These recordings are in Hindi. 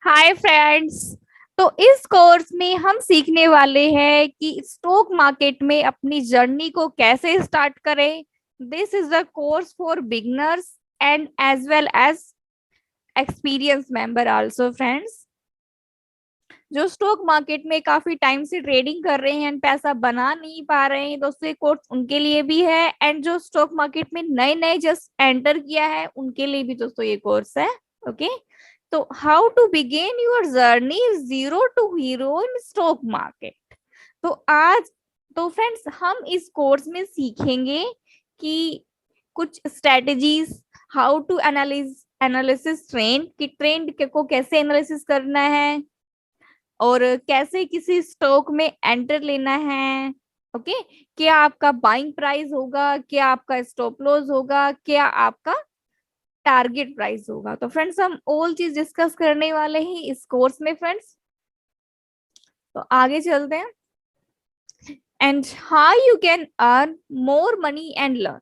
Hi friends. तो इस कोर्स में हम सीखने वाले हैं कि स्टॉक मार्केट में अपनी जर्नी को कैसे स्टार्ट करें। This is a course for beginners and as well as experience member also friends. जो स्टॉक मार्केट में काफी टाइम से ट्रेडिंग कर रहे हैं एंड पैसा बना नहीं पा रहे हैं, दोस्तों ये कोर्स उनके लिए भी है। एंड जो स्टॉक मार्केट में नए नए जस्ट एंटर किया है उनके लिए भी दोस्तों ये कोर्स है। ओके, तो how to begin your journey zero to hero in stock market. तो आज तो फ्रेंड्स हम इस कोर्स में सीखेंगे कि कुछ strategies, how to analysis trend, कि ट्रेंड को कैसे एनालिसिस करना है और कैसे किसी स्टॉक में एंटर लेना है। ओके, क्या आपका बाइंग प्राइस होगा, क्या आपका स्टॉप लॉस होगा, क्या आपका टारगेट प्राइस होगा। तो फ्रेंड्स हम ऑल चीज डिस्कस करने वाले हैं इस कोर्स में फ्रेंड्स। तो आगे चलते हैं। And how you can earn more money and learn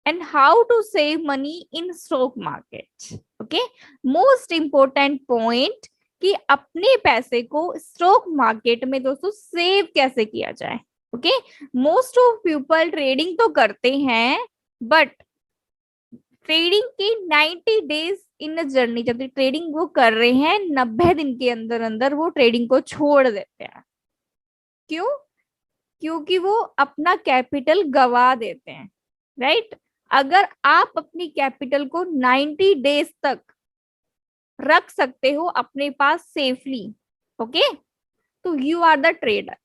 and how to save money in stock market. Okay, most important point कि अपने पैसे को स्टॉक मार्केट में दोस्तों सेव कैसे किया जाए। Okay, most of people trading तो करते हैं बट ट्रेडिंग के 90 डेज इन जर्नी, जब ट्रेडिंग वो कर रहे हैं 90 दिन के अंदर अंदर वो ट्रेडिंग को छोड़ देते हैं। क्यों? क्योंकि वो अपना कैपिटल गवा देते हैं। राइट? अगर आप अपनी कैपिटल को 90 डेज तक रख सकते हो अपने पास सेफली, ओके, तो यू आर द ट्रेडर।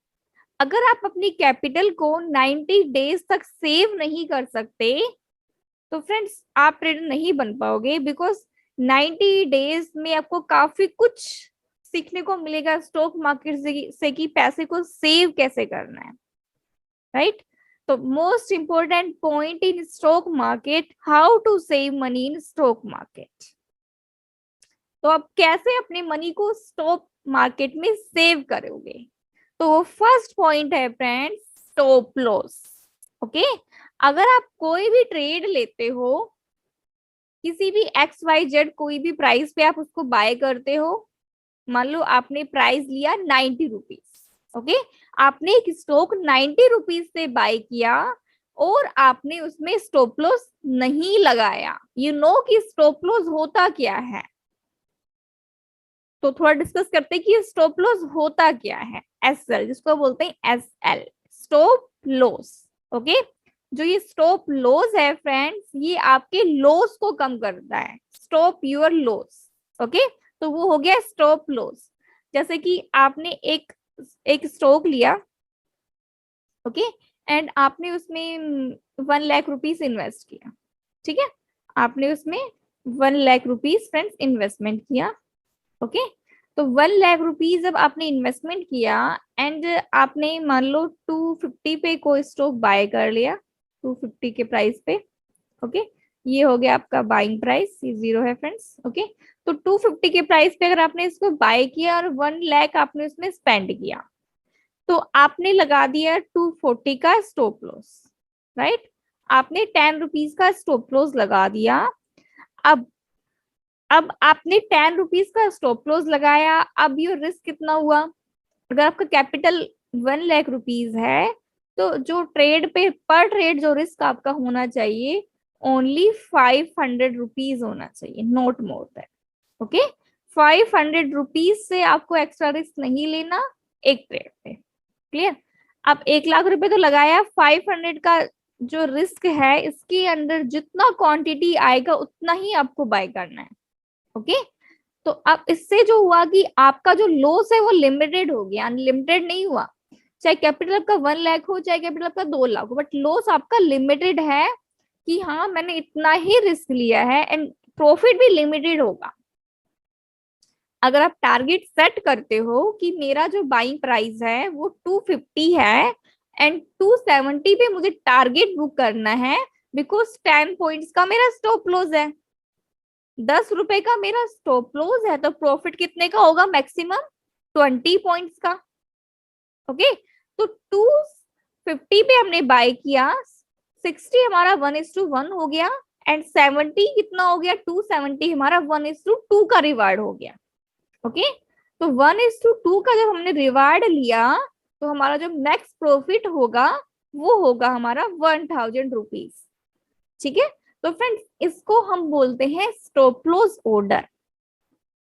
अगर आप अपनी कैपिटल को 90 डेज तक सेव नहीं कर सकते तो फ्रेंड्स आप ट्रेडर नहीं बन पाओगे, बिकॉज 90 डेज में आपको काफी कुछ सीखने को मिलेगा स्टॉक मार्केट से कि पैसे को सेव कैसे करना है। राइट? तो most important point in stock market, how to save money in stock market. तो आप कैसे अपने मनी को स्टॉक मार्केट में सेव करोगे। तो फर्स्ट पॉइंट है फ्रेंड्स, स्टॉप लॉस। ओके, अगर आप कोई भी ट्रेड लेते हो, किसी भी एक्स वाई जेड कोई भी प्राइस पे आप उसको बाय करते हो, मान लो आपने प्राइस लिया 90 रुपीज। ओके, आपने एक स्टॉक 90 रुपीज से बाय किया और आपने उसमें स्टॉप लॉस नहीं लगाया। यू नो कि स्टॉप लॉस होता क्या है। तो थोड़ा डिस्कस करते हैं कि स्टॉप लॉस होता क्या है। एस एल, जिसको बोलते हैं S L, stop loss. Okay, जो ये स्टॉप लॉस है फ्रेंड्स, ये आपके लॉस को कम करता है। Stop your loss. ओके, तो वो हो गया स्टॉप लॉस। जैसे कि आपने एक एक स्टॉक लिया, ओके, एंड आपने उसमें 1 लाख रुपीज इन्वेस्ट किया। ठीक है, आपने उसमें 1 लाख रुपीज फ्रेंड्स इन्वेस्टमेंट किया। ओके, तो 1 लाख रुपीज जब आपने इन्वेस्टमेंट किया एंड आपने मान लो 250 पे कोई स्टॉक बाय कर लिया, 250 के प्राइस पे। ओके, ये हो गया आपका बाइंग प्राइस, ये 0 है फ्रेंड्स। ओके, तो 250 के प्राइस पे अगर आपने इसको बाय किया और 1 लाख आपने उसमें स्पेंड किया, तो आपने लगा दिया 240 का स्टॉप लॉस। राइट? आपने 10 रुपीज का स्टॉप लॉस लगा दिया। अब अब आपने 10 रुपीज का स्टॉप लॉस लगाया। अब ये रिस्क कितना हुआ? अगर आपका कैपिटल 1 लाख रुपीज है तो जो ट्रेड पे पर ट्रेड जो रिस्क आपका होना चाहिए ओनली 500 रुपीज होना चाहिए, not more than. Okay, 500 rupees से आपको एक्स्ट्रा रिस्क नहीं लेना एक ट्रेड पे। क्लियर? अब 1 लाख रुपए तो लगाया, 500 का जो रिस्क है इसके अंदर जितना क्वांटिटी आएगा उतना ही आपको बाय करना है। ओके, तो अब इससे जो हुआ कि आपका जो लॉस है वो लिमिटेड हो गया, अनलिमिटेड नहीं हुआ। चाहे कैपिटल आपका 1 लाख हो, चाहे कैपिटल आपका 2 लाख हो, बट लॉस आपका लिमिटेड है कि हाँ मैंने इतना ही रिस्क लिया है, एंड प्रॉफिट भी लिमिटेड होगा। अगर आप टारगेट सेट करते हो कि मेरा जो बाइंग प्राइस है वो 250 है एंड 270 पे मुझे टारगेट बुक करना है, बिकॉज 10 पॉइंट्स का मेरा स्टॉप लॉस है, 10 रुपए का मेरा स्टॉप लॉस है, तो प्रॉफिट कितने का होगा? मैक्सिमम 20 पॉइंट्स का। ओके, तो 250 पे हमने बाय किया, 60 हमारा 1:1 हो गया एंड 70 कितना हो गया? 270 हमारा 1:2 का रिवार्ड हो गया। ओके, तो 1:2 का जब हमने रिवार्ड लिया तो हमारा जो नेक्स्ट प्रॉफिट होगा वो होगा हमारा 1000 रुपीज। ठीक है, तो फ्रेंड्स इसको हम बोलते हैं स्टॉप लॉस ऑर्डर,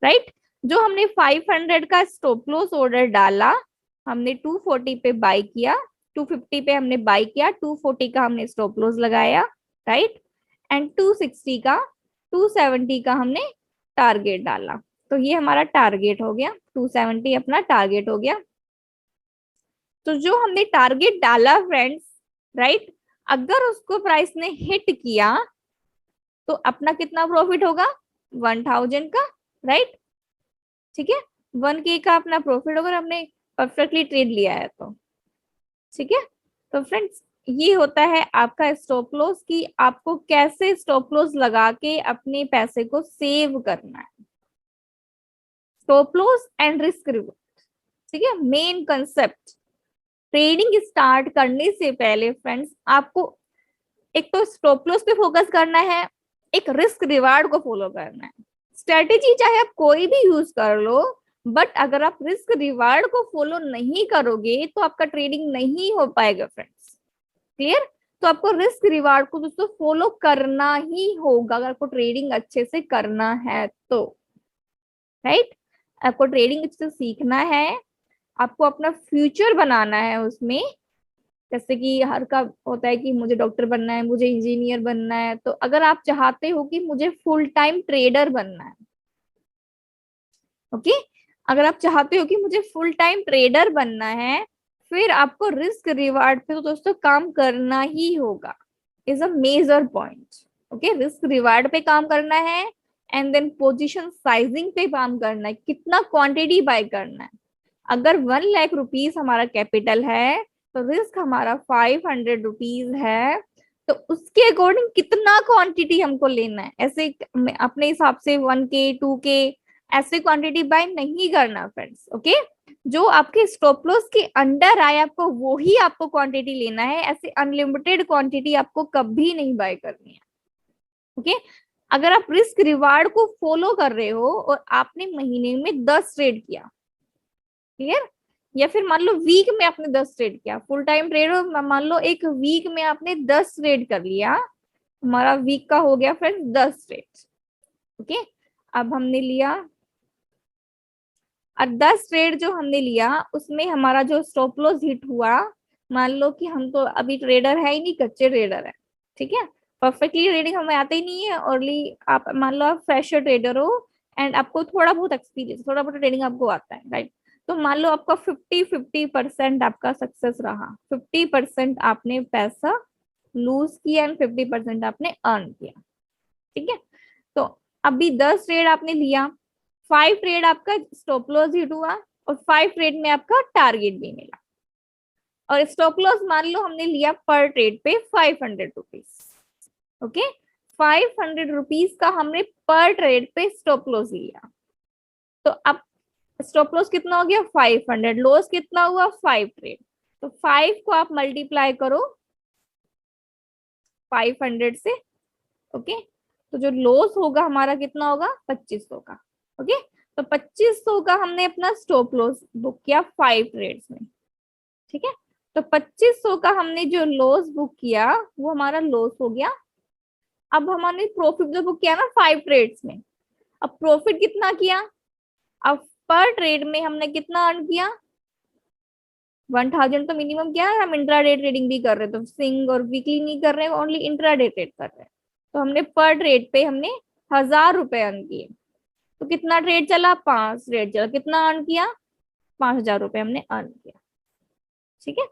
राइट। जो हमने 500 का स्टॉप लॉस ऑर्डर डाला, हमने 240 पे बाय किया, 250 पे हमने बाय किया, 240 का हमने स्टॉप लॉस लगाया, राइट, एंड 260 का 270 का हमने टारगेट डाला। तो ये हमारा टारगेट हो गया, 270 अपना टारगेट हो गया। तो जो हमने टारगेट डाला फ्रेंड्स, राइट, अगर उसको प्राइस ने हिट किया तो अपना कितना प्रॉफिट होगा, 1000 का, राइट। ठीक है, 1K का अपना प्रॉफिट अगर हमने परफेक्टली ट्रेड लिया है तो। ठीक है, तो फ्रेंड्स ये होता है आपका स्टॉप लॉस, कि आपको कैसे स्टॉप लॉस लगा के अपने पैसे को सेव करना है। Stop loss and risk reward, ठीक है, मेन कंसेप्ट। ट्रेडिंग स्टार्ट करने से पहले फ्रेंड्स आपको एक तो स्टॉप लॉस पे फोकस करना है, एक रिस्क रिवार्ड को फॉलो करना है। स्ट्रेटेजी चाहे आप कोई भी यूज कर लो, बट अगर आप रिस्क रिवार्ड को फॉलो नहीं करोगे तो आपका ट्रेडिंग नहीं हो पाएगा फ्रेंड्स। क्लियर? तो आपको रिस्क रिवार्ड को दोस्तों फॉलो करना ही होगा अगर आपको ट्रेडिंग अच्छे से करना है तो, राइट। आपको ट्रेडिंग अच्छे से सीखना है, आपको अपना फ्यूचर बनाना है उसमें। जैसे कि हर का होता है कि मुझे डॉक्टर बनना है, मुझे इंजीनियर बनना है, तो अगर आप चाहते हो कि मुझे फुल टाइम ट्रेडर बनना है, ओके, अगर आप चाहते हो कि मुझे फुल टाइम ट्रेडर बनना है, फिर आपको रिस्क रिवार्ड पे तो दोस्तों काम करना ही होगा, is a major point. Okay, risk reward पे काम करना है, एंड देन पोजीशन साइजिंग पे काम करना है, कितना क्वांटिटी बाय करना है। अगर 1 लाख रुपीज हमारा कैपिटल है तो रिस्क हमारा 500 रुपीज है, तो उसके अकॉर्डिंग कितना क्वांटिटी हमको लेना है। ऐसे अपने हिसाब से 1K 2K ऐसे क्वांटिटी बाय नहीं करना फ्रेंड्स। ओके, जो आपके स्टॉप लॉस के अंडर आए आपको वो ही आपको क्वांटिटी लेना है, ऐसे अनलिमिटेड क्वांटिटी आपको कभी नहीं बाय करनी है। ओके, अगर आप रिस्क रिवार्ड को फॉलो कर रहे हो और आपने महीने में 10 ट्रेड किया, क्लियर, या फिर मान लो वीक में आपने 10 ट्रेड किया, फुल टाइम ट्रेड हो, मान लो एक वीक में आपने 10 ट्रेड कर लिया, हमारा वीक का हो गया फ्रेंड्स 10 ट्रेड। ओके, अब हमने लिया और 10 ट्रेड जो हमने लिया उसमें हमारा जो स्टॉप लॉस हिट हुआ, मान लो कि हम तो अभी ट्रेडर है ही नहीं, कच्चे ट्रेडर है, ठीक है, परफेक्टली ट्रेडिंग हमें आते ही नहीं है, ओनली आप मान लो आप फ्रेशर ट्रेडर हो एंड आपको थोड़ा बहुत एक्सपीरियंस, थोड़ा बहुत ट्रेडिंग आपको आता है, राइट। तो मान लो आपका 50-50% आपका सक्सेस रहा, 50% आपने पैसा लूज किया एंड 50% आपने अर्न किया। ठीक है, तो अभी 10 ट्रेड आपने लिया, 5 ट्रेड आपका स्टॉप लॉस हिट हुआ और 5 ट्रेड में आपका टारगेट भी मिला, और स्टॉप लॉस मान लो हमने लिया पर ट्रेड पे 500 रुपीज। ओके, 500 रुपीज का हमने पर ट्रेड पे स्टॉप लॉस लिया, तो अब स्टॉप लॉस कितना हो गया 500, लॉस कितना हुआ 5 ट्रेड, तो 5 को आप मल्टीप्लाई करो 500 से। ओके, तो जो लॉस होगा हमारा कितना होगा 2500 का। ओके, तो 2500 का हमने अपना स्टॉप लॉस बुक किया 5 ट्रेड्स में। ठीक है, तो 2500 का हमने जो लॉस बुक किया वो हमारा लॉस हो गया। अब हमने प्रॉफिट जो बुक किया ना 5 ट्रेड्स में, अब प्रॉफिट कितना किया, अब पर ट्रेड में हमने कितना अर्न किया 1000 तो मिनिमम किया है, हम इंट्राडे ट्रेडिंग भी कर रहे हैं तो सिंग और वीकली नहीं कर रहे हैं, ओनली इंट्राडे ट्रेड कर रहे हैं, तो हमने पर ट्रेड पे हमने 1000 रुपए अर्न किए। तो कितना ट्रेड चला 5 ट्रेड चला, कितना अर्न किया 5000 रुपए हमने अर्न किया। ठीक है,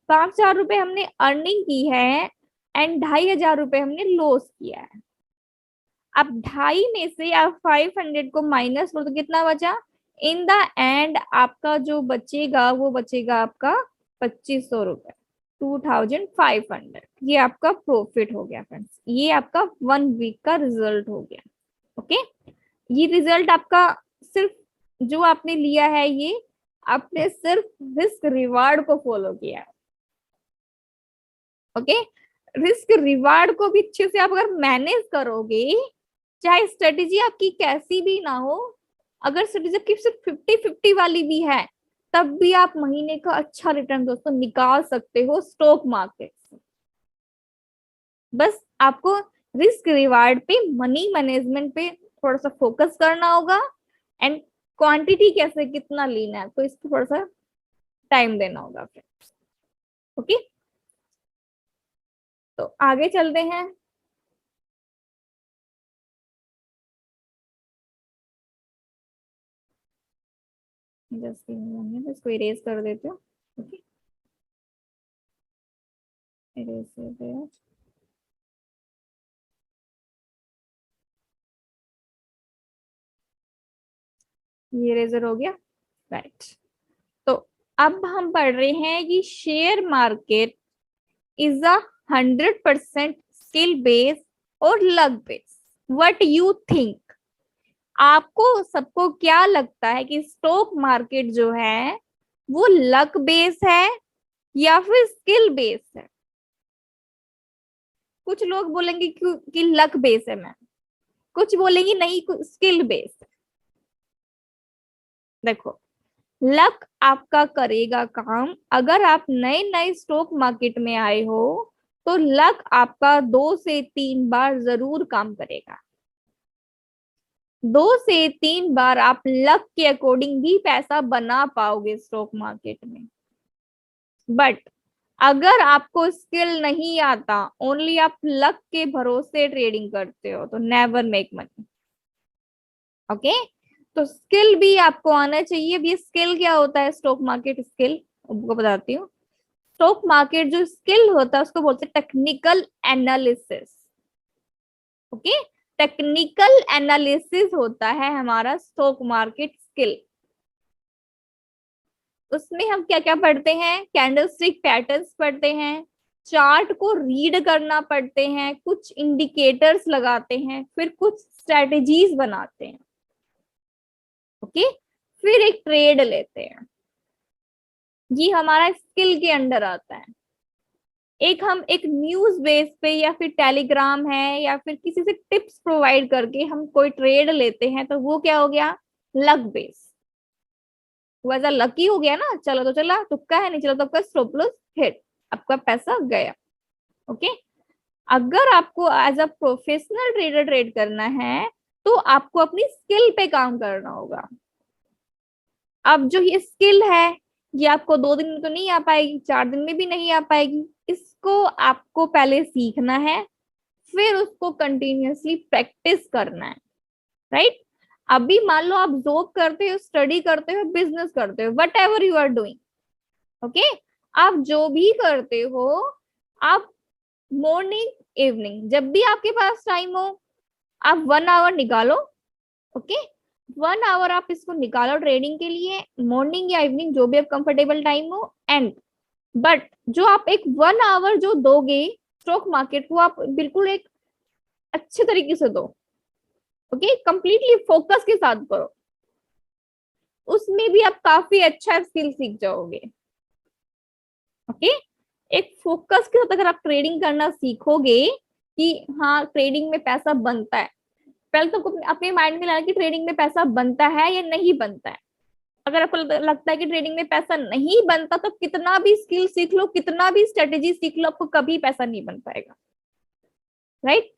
5000 रुपए हमने अर्निंग की है एंड 2500 रुपए हमने लॉस किया है। अब 2.5 में से आप 500 को माइनस करो तो कितना बचा, इन द एंड आपका जो बचेगा वो बचेगा आपका 2500 रुपए, 2500। ये आपका प्रॉफिट हो गया फ्रेंड्स, ये आपका 1 वीक का रिजल्ट हो गया। ओके, ये रिजल्ट आपका सिर्फ जो आपने लिया है, ये आपने सिर्फ रिस्क रिवार्ड को फॉलो किया है। ओके, रिस्क रिवार्ड को भी अच्छे से आप अगर मैनेज करोगे, चाहे स्ट्रेटेजी आपकी कैसी भी ना हो, अगर सिटीजन की सिर्फ 50-50 वाली भी है, तब भी आप महीने का अच्छा रिटर्न दोस्तों निकाल सकते हो स्टॉक मार्केट से। बस आपको रिस्क रिवार्ड पे, मनी मैनेजमेंट पे थोड़ा सा फोकस करना होगा, एंड क्वांटिटी कैसे कितना लेना है तो इस पर थोड़ा सा टाइम देना होगा फ्रेंड्स। ओके, तो आगे चलते हैं। जस्ट इसको इरेज कर देते हो। ओके, इरेज कर दे। ये इरेजर हो गया, राइट। तो अब हम पढ़ रहे हैं कि share market is a 100% skill based और luck based. What you think? आपको सबको क्या लगता है कि स्टॉक मार्केट जो है वो लक बेस है या फिर स्किल बेस है? कुछ लोग बोलेंगे कि लक बेस है मैम, कुछ बोलेंगे नहीं स्किल बेस है। देखो, लक आपका करेगा काम। अगर आप नए नए स्टॉक मार्केट में आए हो तो लक आपका 2 से 3 बार जरूर काम करेगा। 2 से 3 बार आप लक के अकॉर्डिंग भी पैसा बना पाओगे स्टॉक मार्केट में। बट अगर आपको स्किल नहीं आता, ओनली आप लक के भरोसे ट्रेडिंग करते हो, तो नेवर मेक मनी। ओके, तो स्किल भी आपको आना चाहिए। अब ये स्किल क्या होता है? स्टॉक मार्केट स्किल आपको बताती हूँ। स्टॉक मार्केट जो स्किल होता है उसको बोलते हैं technical analysis. Okay, technical analysis होता है हमारा स्टॉक मार्केट स्किल। उसमें हम क्या क्या पढ़ते हैं? कैंडलस्टिक पैटर्न्स पढ़ते हैं, चार्ट को रीड करना पढ़ते हैं, कुछ इंडिकेटर्स लगाते हैं, फिर कुछ स्ट्रेटेजीज बनाते हैं। ओके, फिर एक ट्रेड लेते हैं। ये हमारा स्किल के अंडर आता है। एक हम एक न्यूज बेस पे या फिर टेलीग्राम है या फिर किसी से टिप्स प्रोवाइड करके हम कोई ट्रेड लेते हैं, तो वो क्या हो गया? Luck base. वो ऐसा लकी हो गया ना, चलो तो चला, तुक्का है, नहीं चलो तो आपका स्टॉप लॉस हिट, आपका पैसा गया। ओके, अगर आपको as a professional trader trade करना है तो आपको अपनी स्किल पे काम करना होगा। अब जो ये स्किल है, ये आपको 2 दिन में तो नहीं आ पाएगी, 4 दिन में भी नहीं आ पाएगी। इसको आपको पहले सीखना है, फिर उसको कंटिन्यूअसली प्रैक्टिस करना है, राइट। अभी मान लो आप जॉब करते हो, स्टडी करते हो, बिजनेस करते हो, whatever you are doing, okay, आप जो भी करते हो, आप मॉर्निंग इवनिंग जब भी आपके पास टाइम हो, आप 1 आवर निकालो। ओके, 1 आवर आप इसको निकालो ट्रेडिंग के लिए, मॉर्निंग या इवनिंग जो भी आप कंफर्टेबल टाइम हो। एंड बट जो आप एक 1 आवर जो दोगे स्टॉक मार्केट को, आप बिल्कुल एक अच्छे तरीके से दो। ओके, कंप्लीटली फोकस के साथ करो, उसमें भी आप काफी अच्छा स्किल सीख जाओगे। ओके, एक फोकस के साथ अगर आप ट्रेडिंग करना सीखोगे कि हाँ ट्रेडिंग में पैसा बनता है, पहले तो अपने माइंड में लाना कि ट्रेडिंग में पैसा बनता है या नहीं बनता है। अगर आपको लगता है कि ट्रेडिंग में पैसा नहीं बनता, तो कितना भी स्किल सीख लो, कितना भी स्ट्रेटेजी सीख लो, आपको कभी पैसा नहीं बन पाएगा, राइट।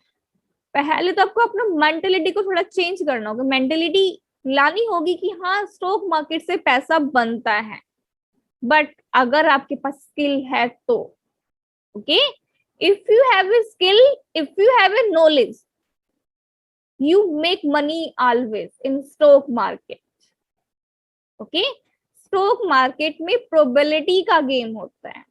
पहले तो आपको अपना मेंटेलिटी को थोड़ा चेंज करना होगा, मेंटेलिटी लानी होगी कि हाँ स्टॉक मार्केट से पैसा बनता है। बट अगर आपके पास स्किल है तो, okay, if you have a skill, if you have a knowledge, you make money always in stock market. Okay, stock market में प्रोबेबिलिटी का गेम होता है।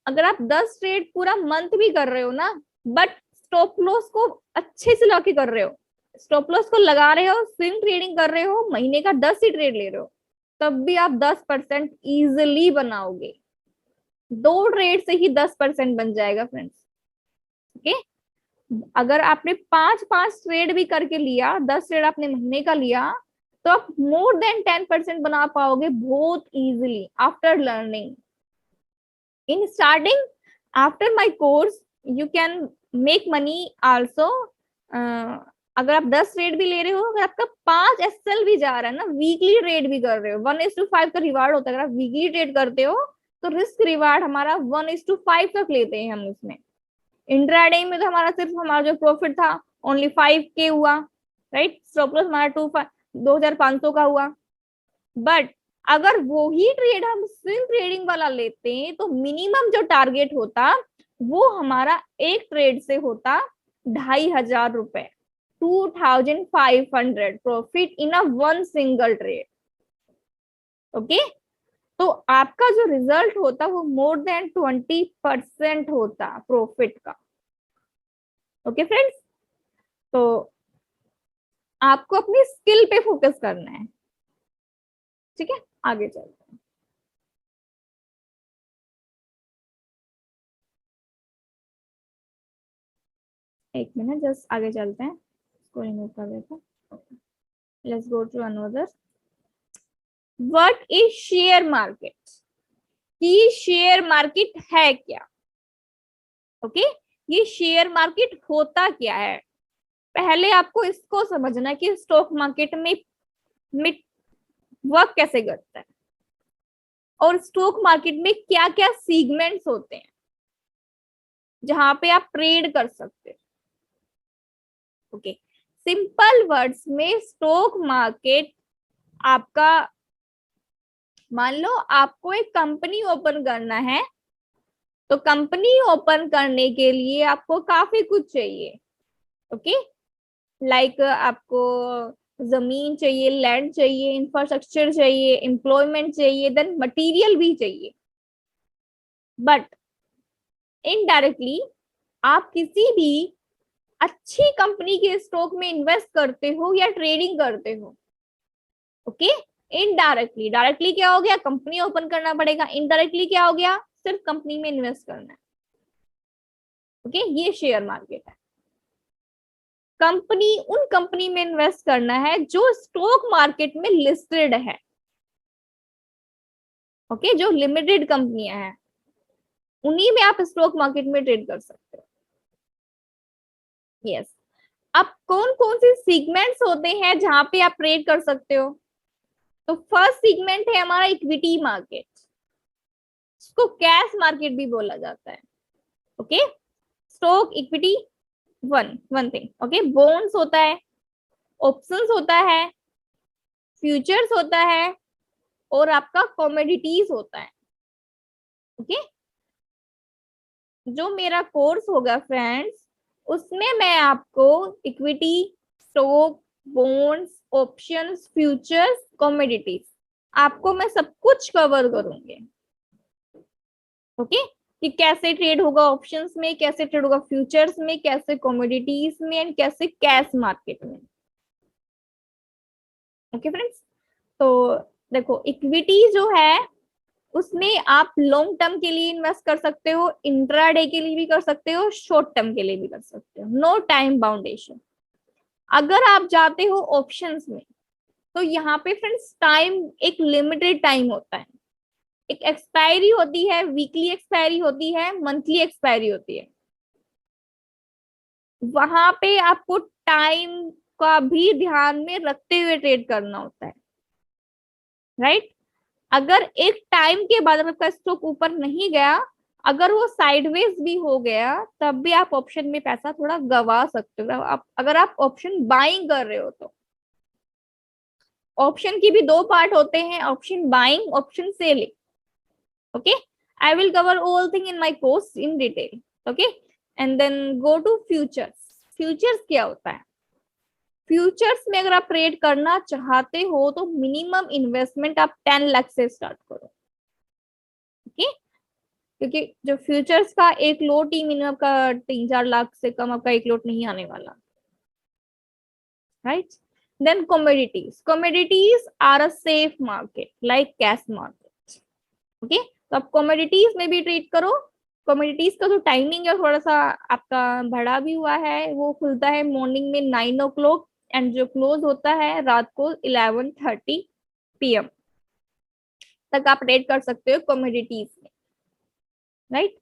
अगर आप 10 ट्रेड पूरा मंथ भी कर रहे हो ना, बट स्टॉप लॉस को अच्छे से लॉक कर रहे हो, स्टॉप लॉस को लगा रहे हो, स्विंग ट्रेडिंग कर रहे हो, महीने का 10 ही ट्रेड ले रहे हो, तब भी आप 10% इजिली बनाओगे। 2 ट्रेड से ही 10% बन जाएगा फ्रेंड्स। ओके, अगर आपने 5-5 ट्रेड भी करके लिया, 10 ट्रेड आपने महीने का लिया, तो आप मोर देन 10% बना पाओगे बहुत easily after learning. In starting, after my course, you can make money also uh, अगर आप 10 ट्रेड भी ले रहे हो, अगर आपका 5 एसएल भी जा रहा है ना, वीकली ट्रेड भी कर रहे हो, 1:5 का रिवार्ड होता है। अगर आप वीकली ट्रेड करते हो तो रिस्क रिवार्ड हमारा 1:5 तक लेते हैं हम उसमें। इंट्राडे में तो हमारा सिर्फ हमारा जो प्रॉफिट था ओनली 5K हुआ, राइट। स्टॉप लॉस हमारा 2,500 का हुआ। बट अगर वो ही ट्रेड हम स्विंग ट्रेडिंग वाला लेते हैं तो मिनिमम जो टारगेट होता वो हमारा एक ट्रेड से होता 2,500 रुपए, 2,500 profit in a one single trade. Okay, तो आपका जो रिजल्ट होता वो मोर देन 20% होता प्रॉफिट का। ओके फ्रेंड्स, तो आपको अपनी स्किल पे फोकस करना है। ठीक है, आगे चलते हैं। एक मिनट, जस्ट आगे चलते हैं, इसको रिमूव कर देते हैं। Let's go to another. What is share market? कि शेयर मार्केट है क्या? ओके, ये शेयर मार्केट होता क्या है? पहले आपको इसको समझना है कि स्टॉक मार्केट में वर्क कैसे करता है और स्टॉक मार्केट में क्या क्या सीगमेंट्स होते हैं जहां पे आप ट्रेड कर सकते हो। ओके, सिंपल वर्ड्स में स्टॉक मार्केट आपका, मान लो आपको एक कंपनी ओपन करना है, तो कंपनी ओपन करने के लिए आपको काफी कुछ चाहिए। ओके, लाइक आपको जमीन चाहिए, लैंड चाहिए, इंफ्रास्ट्रक्चर चाहिए, एम्प्लॉयमेंट चाहिए, देन मटेरियल भी चाहिए। बट इनडायरेक्टली आप किसी भी अच्छी कंपनी के स्टॉक में इन्वेस्ट करते हो या ट्रेडिंग करते हो। ओके, इनडायरेक्टली, डायरेक्टली क्या हो गया, कंपनी ओपन करना पड़ेगा। इनडायरेक्टली क्या हो गया, सिर्फ कंपनी में इन्वेस्ट करना है। ओके, ये शेयर मार्केट है। कंपनी, उन कंपनी में इन्वेस्ट करना है जो स्टॉक मार्केट में लिस्टेड है। ओके, जो लिमिटेड कंपनियां हैं उन्हीं में आप स्टॉक मार्केट में ट्रेड कर सकते हो। यस, अब कौन कौन से सीगमेंट्स होते हैं जहां पे आप ट्रेड कर सकते हो? तो फर्स्ट सीगमेंट है हमारा इक्विटी मार्केट, इसको कैश मार्केट भी बोला जाता है। Okay, stock equity one one thing. Okay, bonds होता है, ऑप्शंस होता है, फ्यूचर्स होता है, और आपका कमोडिटीज होता है। ओके, जो मेरा कोर्स होगा फ्रेंड्स, उसमें मैं आपको equity, stock, bonds, options, futures, commodities, आपको मैं सब कुछ कवर करूंगी। ओके, कि कैसे ट्रेड होगा ऑप्शंस में, कैसे ट्रेड होगा फ्यूचर्स में, कैसे कमोडिटीज में, एंड कैसे कैश मार्केट में। ओके फ्रेंड्स, तो देखो इक्विटी जो है उसमें आप लॉन्ग टर्म के लिए इन्वेस्ट कर सकते हो, इंट्राडे के लिए भी कर सकते हो, शॉर्ट टर्म के लिए भी कर सकते हो, नो टाइम बाउंडेशन। अगर आप जाते हो ऑप्शंस में तो यहाँ पे फ्रेंड्स टाइम, एक लिमिटेड टाइम होता है, एक एक्सपायरी होती है, वीकली एक्सपायरी होती है, मंथली एक्सपायरी होती है। वहां पे आपको टाइम का भी ध्यान में रखते हुए ट्रेड करना होता है, राइट। अगर एक टाइम के बाद आपका स्टॉक ऊपर नहीं गया, अगर वो साइडवेज भी हो गया, तब भी आप ऑप्शन में पैसा थोड़ा गवा सकते हो। आप अगर आप ऑप्शन बाइंग कर रहे हो तो ऑप्शन की भी दो पार्ट होते हैं, option buying, option selling. Okay, I will cover all thing in my course in detail. Okay, and then go to futures. Futures क्या होता है? फ्यूचर्स में अगर आप ट्रेड करना चाहते हो तो मिनिमम इन्वेस्टमेंट आप 10 लाख से स्टार्ट करो। ओके, क्योंकि जो फ्यूचर्स का एक लोट ही मिनिमम का 3-4 लाख से कम आपका एक लोट नहीं आने वाला, right. Then commodities, commodities are a safe market like cash market. Okay, तो आप कमोडिटीज में भी ट्रेड करो। कमोडिटीज का जो टाइमिंग है थोड़ा सा आपका बढ़ा भी हुआ है, वो खुलता है मॉर्निंग में 9 o'clock एंड जो क्लोज होता है रात को 11:30 PM तक आप ट्रेड कर सकते हो कमोडिटीज में, राइट।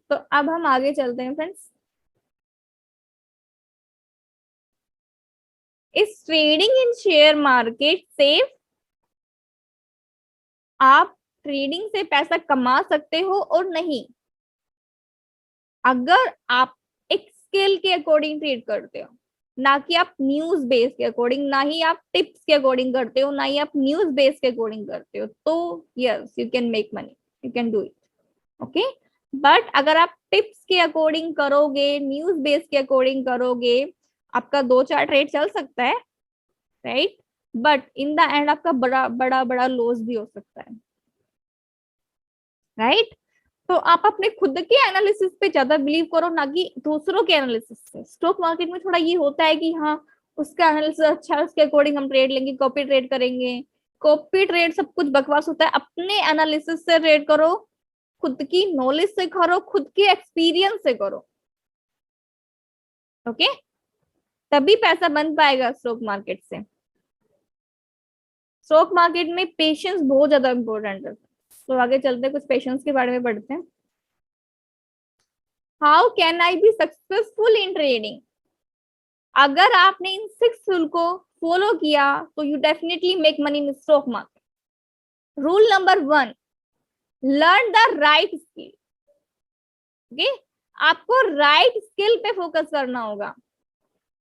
तो अब हम आगे चलते हैं friends. Is trading in share market safe? आप ट्रेडिंग से पैसा कमा सकते हो और नहीं, अगर आप एक स्किल के अकॉर्डिंग ट्रेड करते हो, ना कि आप न्यूज बेस के अकॉर्डिंग, ना ही आप टिप्स के अकॉर्डिंग करते हो, ना ही आप न्यूज बेस के अकॉर्डिंग करते हो, तो yes you can make money, you can do it. Okay, but अगर आप टिप्स के अकॉर्डिंग करोगे, न्यूज बेस के अकॉर्डिंग करोगे, आपका 2-4 ट्रेड चल सकता है, right, but in the end आपका बड़ा बड़ा बड़ा लॉस भी हो सकता है, राइट। तो आप अपने खुद के एनालिसिस पे ज्यादा बिलीव करो, ना कि दूसरों के एनालिसिस से। स्टॉक मार्केट में थोड़ा ये होता है कि हाँ, उसका एनालिसिस अच्छा है, उसके अकॉर्डिंग हम ट्रेड लेंगे, कॉपी ट्रेड करेंगे। कॉपी ट्रेड सब कुछ बकवास होता है, अपने एनालिसिस से ट्रेड करो, खुद की नॉलेज से करो, खुद के एक्सपीरियंस से करो। ओके, तभी पैसा बन पाएगा स्टॉक मार्केट से। स्टॉक मार्केट में पेशेंस बहुत ज्यादा इंपॉर्टेंट है। तो आगे चलते हैं, कुछ पेशेंस के बारे में पढ़ते हैं। How can I be successful in trading? अगर आपने इन 6 रूल को फॉलो किया तो you definitely make money in stock market. Rule number 1, learn the right skill. Okay, आपको राइट स्किल पे फोकस करना होगा।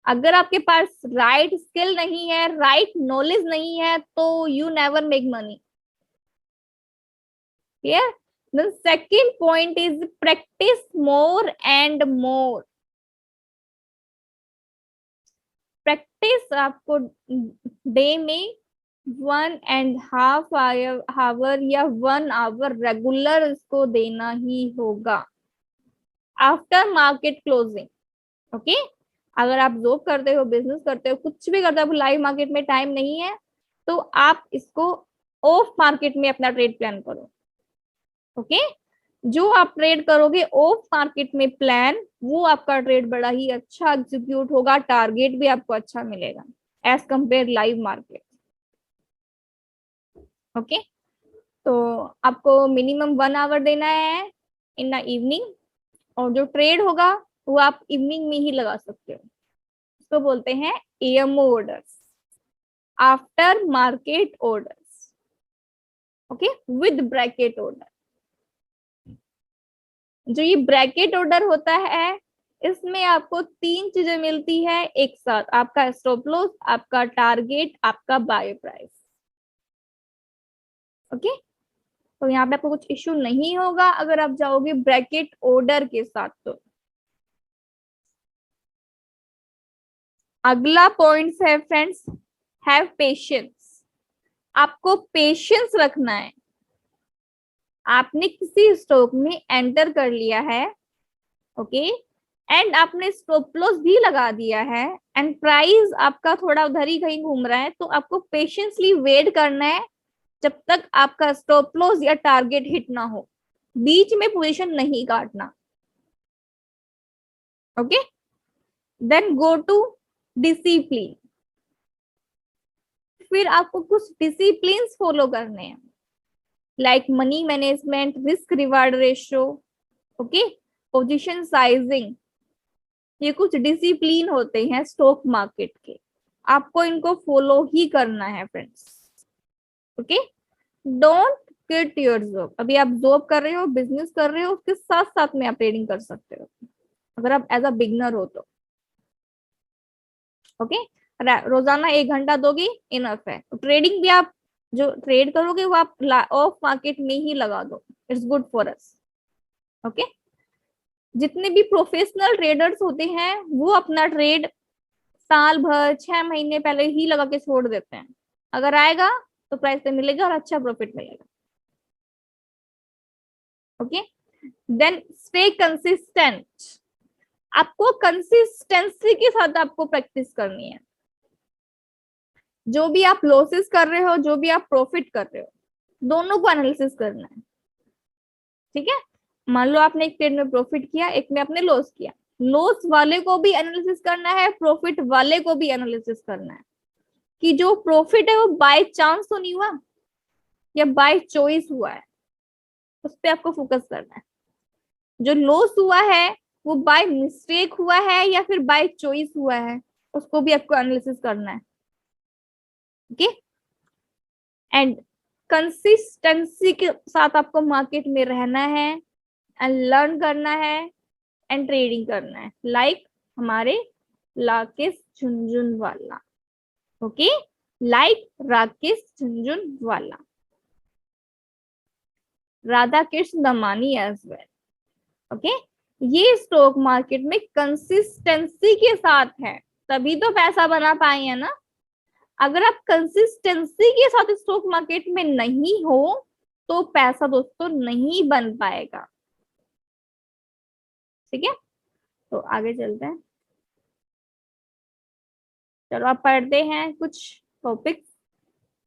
अगर आपके पास राइट स्किल नहीं है, राइट नॉलेज नहीं है, तो you never make money. Clear? The second point is practice more and more. Practice आपको डे में 1.5 आवर या 1 आवर रेगुलर इसको देना ही होगा आफ्टर मार्केट क्लोजिंग। ओके, अगर आप जॉब करते हो, बिजनेस करते हो, कुछ भी करते हो, लाइव मार्केट में टाइम नहीं है, तो आप इसको ऑफ मार्केट में अपना ट्रेड प्लान करो। ओके, जो आप ट्रेड करोगे ऑफ मार्केट में प्लान, वो आपका ट्रेड बड़ा ही अच्छा एग्जीक्यूट होगा, टारगेट भी आपको अच्छा मिलेगा as compare live market. Okay, तो आपको मिनिमम 1 आवर देना है इन द इवनिंग, और जो ट्रेड होगा वो आप इवनिंग में ही लगा सकते हो। इसको बोलते हैं AMO orders, after market orders. Okay, with bracket order. जो ये ब्रैकेट ऑर्डर होता है, इसमें आपको 3 चीजें मिलती है एक साथ, आपका स्टॉप लॉस, आपका टारगेट, आपका बाय प्राइस। ओके, तो यहाँ पे आपको कुछ इश्यू नहीं होगा अगर आप जाओगे ब्रैकेट ऑर्डर के साथ। तो अगला पॉइंट है फ्रेंड्स, हैव पेशेंस। आपको पेशेंस रखना है। आपने किसी स्टॉक में एंटर कर लिया है, ओके, एंड आपने स्टॉप लॉस भी लगा दिया है, एंड प्राइस आपका थोड़ा उधर ही कहीं घूम रहा है, तो आपको पेशेंसली वेट करना है जब तक आपका स्टॉप लॉस या टारगेट हिट ना हो। बीच में पोजीशन नहीं काटना। Okay, then go to discipline. फिर आपको कुछ डिसिप्लिन फॉलो करने हैं, like money management, risk reward ratio, okay, position sizing. ये कुछ डिसिप्लिन होते हैं स्टॉक मार्केट के, आपको इनको फॉलो ही करना है friends. Okay, don't quit your job. अभी आप जॉब कर रहे हो, बिजनेस कर रहे हो, उसके साथ साथ में आप ट्रेडिंग कर सकते हो, अगर आप एज अ बिगनर हो तो। ओके, रोजाना 1 घंटा दोगे इनफ है। तो ट्रेडिंग भी आप जो ट्रेड करोगे वो आप ऑफ मार्केट में ही लगा दो, it's good for us. Okay, जितने भी प्रोफेशनल ट्रेडर्स होते हैं वो अपना ट्रेड साल भर 6 महीने पहले ही लगा के छोड़ देते हैं। अगर आएगा तो प्राइस पे मिलेगा और अच्छा प्रॉफिट मिलेगा। Okay, then stay consistent. आपको कंसिस्टेंसी के साथ आपको प्रैक्टिस करनी है। जो भी आप लॉसेस कर रहे हो, जो भी आप प्रॉफिट कर रहे हो, दोनों को एनालिसिस करना है। ठीक है, मान लो आपने एक ट्रेड में प्रॉफिट किया, एक में आपने लॉस किया, लॉस वाले को भी एनालिसिस करना है, प्रॉफिट वाले को भी एनालिसिस करना है कि जो प्रॉफिट है वो बाय चांस तो नहीं हुआ या बाय चॉइस हुआ है, उस पर आपको फोकस करना है। जो लॉस हुआ है वो बाय मिस्टेक हुआ है या फिर बाय चॉइस हुआ है, उसको भी आपको एनालिसिस करना है। ओके, एंड कंसिस्टेंसी के साथ आपको मार्केट में रहना है एंड लर्न करना है एंड ट्रेडिंग करना है, लाइक हमारे Rakesh Jhunjhunwala. Okay, like Rakesh Jhunjhunwala, Radha Krishna Damani as well. Okay, ये स्टॉक मार्केट में कंसिस्टेंसी के साथ है, तभी तो पैसा बना पाए है ना। अगर आप कंसिस्टेंसी के साथ स्टॉक मार्केट में नहीं हो तो पैसा दोस्तों नहीं बन पाएगा। ठीक है, तो आगे चलते हैं। चलो आप पढ़ते हैं कुछ topics.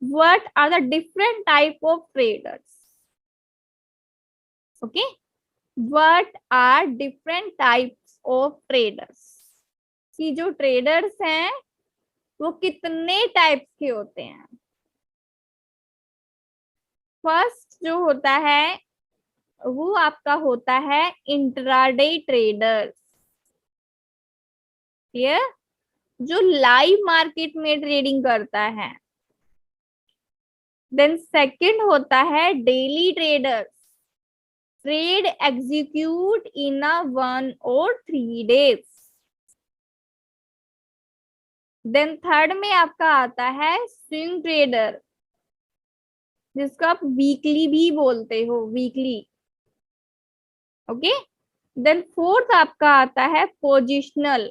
What are the different type of traders? Okay, what are different types of traders? कि जो ट्रेडर्स हैं वो कितने टाइप्स के होते हैं? फर्स्ट जो होता है वो आपका होता है इंट्राडे ट्रेडर्स, क्लियर, जो लाइव मार्केट में ट्रेडिंग करता है। देन सेकंड होता है daily traders, trade execute in a 1 or 3 days। Then third में आपका आता है स्विंग ट्रेडर, जिसको आप वीकली भी बोलते हो, वीकली। ओके, देन फोर्थ आपका आता है positional,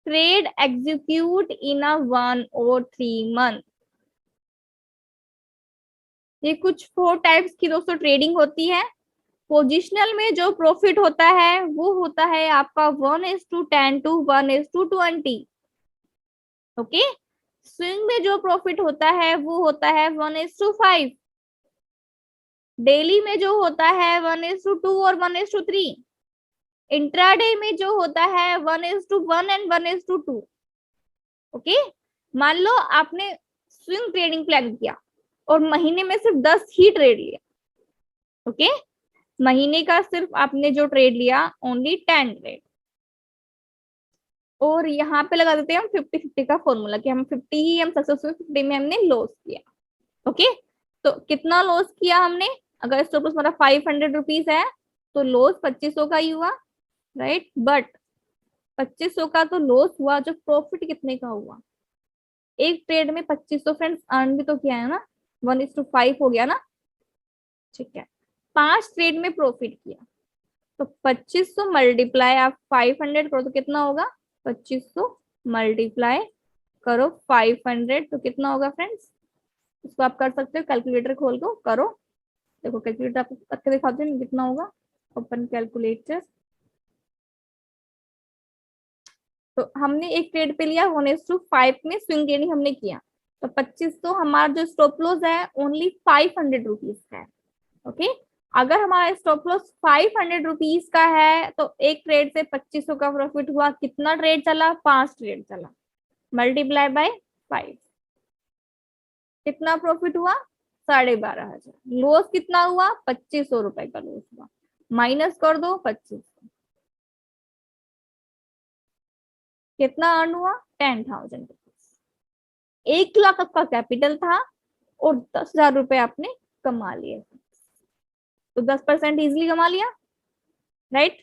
trade execute in a 1 or 3 month। ये कुछ 4 टाइप्स की दोस्तों ट्रेडिंग होती है। पोजिशनल में जो प्रॉफिट होता है वो होता है आपका 1:10 to 1:20। ओके, स्विंग में जो प्रॉफिट होता है वो होता है 1:5। डेली में जो होता है 1:2 और 1:3। इंट्राडे में जो होता है 1:1 एंड 1:2। ओके, मान लो आपने स्विंग ट्रेडिंग प्लान किया और महीने में सिर्फ 10 ही ट्रेड लिया। ओके, महीने का सिर्फ आपने जो ट्रेड लिया ओनली 10 ट्रेड, और यहाँ पे लगा देते हैं हम 50-50 का फॉर्मूला कि हम 50 ही हम सक्सेसफुल, 50 में हमने लॉस किया। ओके, तो कितना लॉस किया हमने? अगर स्टॉप लॉस हमारा 500 रुपीज है तो लॉस 2500 का ही हुआ, राइट। बट 2500 का तो लॉस हुआ, जो प्रॉफिट कितने का हुआ? एक ट्रेड में 2500 फ्रेंड्स अर्न भी तो किया है ना, 1:5 हो गया ना। ठीक है, 5 ट्रेड में प्रॉफिट किया तो 2500 मल्टीप्लाई आप 500 करो तो कितना होगा? 2500 मल्टीप्लाई करो 500 तो कितना होगा फ्रेंड्स? इसको आप कर सकते हो, कैलकुलेटर खोल को करो। देखो कैलकुलेटर आपको करके दिखाते हैं कितना होगा। Open calculator. तो हमने एक ट्रेड पे लिया 1:5 में स्विंग ट्रेडिंग हमने किया, तो 2500 हमारा जो स्टॉप लॉस है ओनली 500 रुपीज का है। ओके, अगर हमारा स्टॉप लॉस 500 रुपीज का है तो एक ट्रेड से 2500 का प्रॉफिट हुआ। कितना ट्रेड चला? 5 ट्रेड चला, मल्टीप्लाई बाय 5, कितना प्रॉफिट हुआ? 12,500। लॉस कितना हुआ? 2500 रुपए का लॉस हुआ, माइनस कर दो 2500, कितना अर्न हुआ? 10,000 रुपीज। 1 लाख आपका कैपिटल था और 10,000 रुपए आपने कमा लिए, तो 10% इजिली कमा लिया, राइट।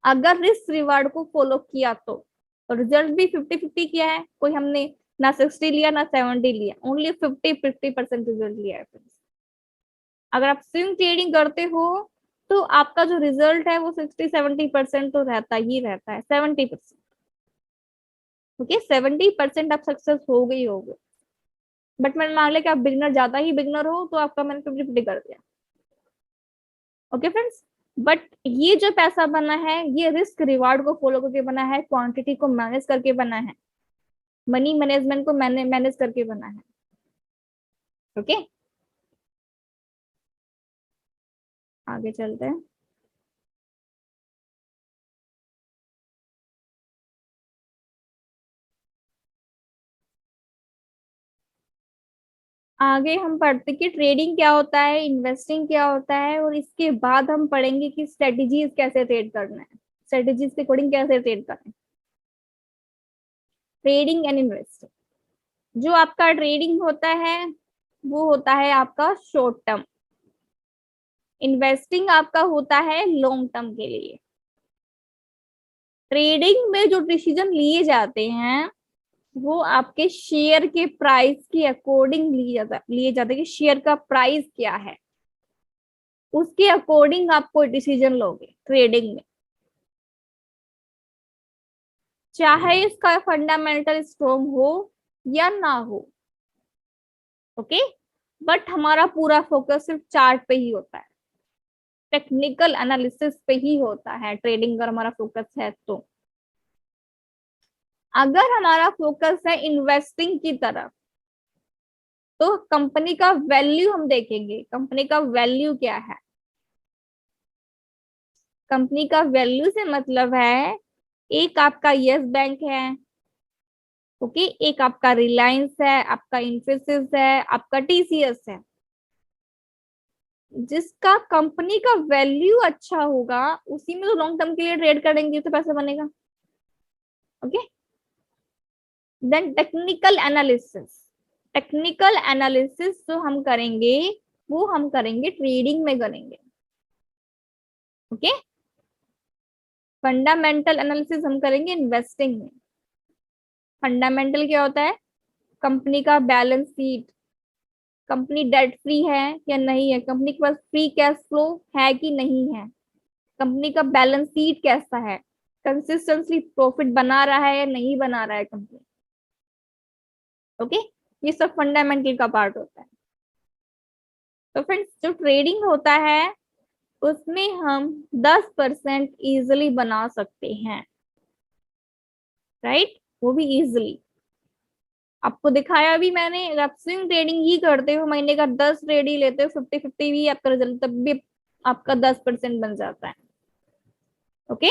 अगर रिस्क रिवार्ड को फॉलो किया तो रिजल्ट भी 50-50 किया है, कोई हमने ना 60 लिया ना 70 लिया, ओनली 50-50% रिजल्ट लिया है फ्रेंड्स। अगर आप स्विंग ट्रेडिंग करते हो तो आपका जो रिजल्ट है वो 60-70% तो रहता ही रहता है, 70%। ओके, 70% आप सक्सेस हो गई होगे। बट मैंने मान लिया कि आप बिगनर, ज्यादा ही बिगनर हो तो आपका मैंने 50-50 कर दिया। ओके फ्रेंड्स, बट ये जो पैसा बना है ये रिस्क रिवार्ड को फॉलो करके बना है, क्वांटिटी को मैनेज करके बना है, मनी मैनेजमेंट को मैनेज करके बना है। ओके, आगे चलते हैं। आगे हम पढ़ते कि ट्रेडिंग क्या होता है, इन्वेस्टिंग क्या होता है, और इसके बाद हम पढ़ेंगे कि स्ट्रेटेजीज कैसे ट्रेड करना है, स्ट्रेटेजीज के अकॉर्डिंग कैसे ट्रेड करना है। Trading and investing. जो आपका ट्रेडिंग होता है वो होता है आपका शॉर्ट टर्म, इन्वेस्टिंग आपका होता है लॉन्ग टर्म के लिए। ट्रेडिंग में जो डिसीजन लिए जाते हैं वो आपके शेयर के प्राइस के अकॉर्डिंग लिए जाते हैं कि शेयर का प्राइस क्या है, उसके अकॉर्डिंग आप कोई डिसीजन लोगे ट्रेडिंग में, चाहे इसका फंडामेंटल स्ट्रॉन्ग हो या ना हो। ओके, बट हमारा पूरा फोकस सिर्फ चार्ट पे ही होता है, टेक्निकल एनालिसिस पे ही होता है ट्रेडिंग का हमारा फोकस है। तो अगर हमारा फोकस है इन्वेस्टिंग की तरफ तो कंपनी का वैल्यू हम देखेंगे, कंपनी का वैल्यू क्या है। कंपनी का वैल्यू से मतलब है एक आपका यस बैंक है, ओके, एक आपका रिलायंस है, आपका इन्फोसिस है, आपका टीसीएस है। जिसका कंपनी का वैल्यू अच्छा होगा उसी में तो लॉन्ग टर्म के लिए ट्रेड करेंगे तो पैसा बनेगा। Okay, then technical analysis. Technical analysis जो हम करेंगे वो हम करेंगे ट्रेडिंग में करेंगे। ओके, फंडामेंटल एनालिसिस हम करेंगे इन्वेस्टिंग में। फंडामेंटल क्या होता है, कंपनी का balance sheet, company debt free है या नहीं है, कंपनी के पास फ्री कैश फ्लो है कि नहीं है, कंपनी का बैलेंस शीट कैसा है, कंसिस्टेंटली प्रॉफिट बना रहा है या नहीं बना रहा है कंपनी। ओके, ये सब फंडामेंटल का पार्ट होता है। तो फ्रेंड्स जो ट्रेडिंग होता है उसमें हम 10% इजिली बना सकते हैं, राइट, वो भी इजिली। आपको दिखाया भी मैंने, अगर आप स्विंग ट्रेडिंग ही करते हो, महीने का 10 ट्रेड ही लेते हो, 50-50 भी आपका रिजल्ट, तब भी आपका 10% बन जाता है। ओके,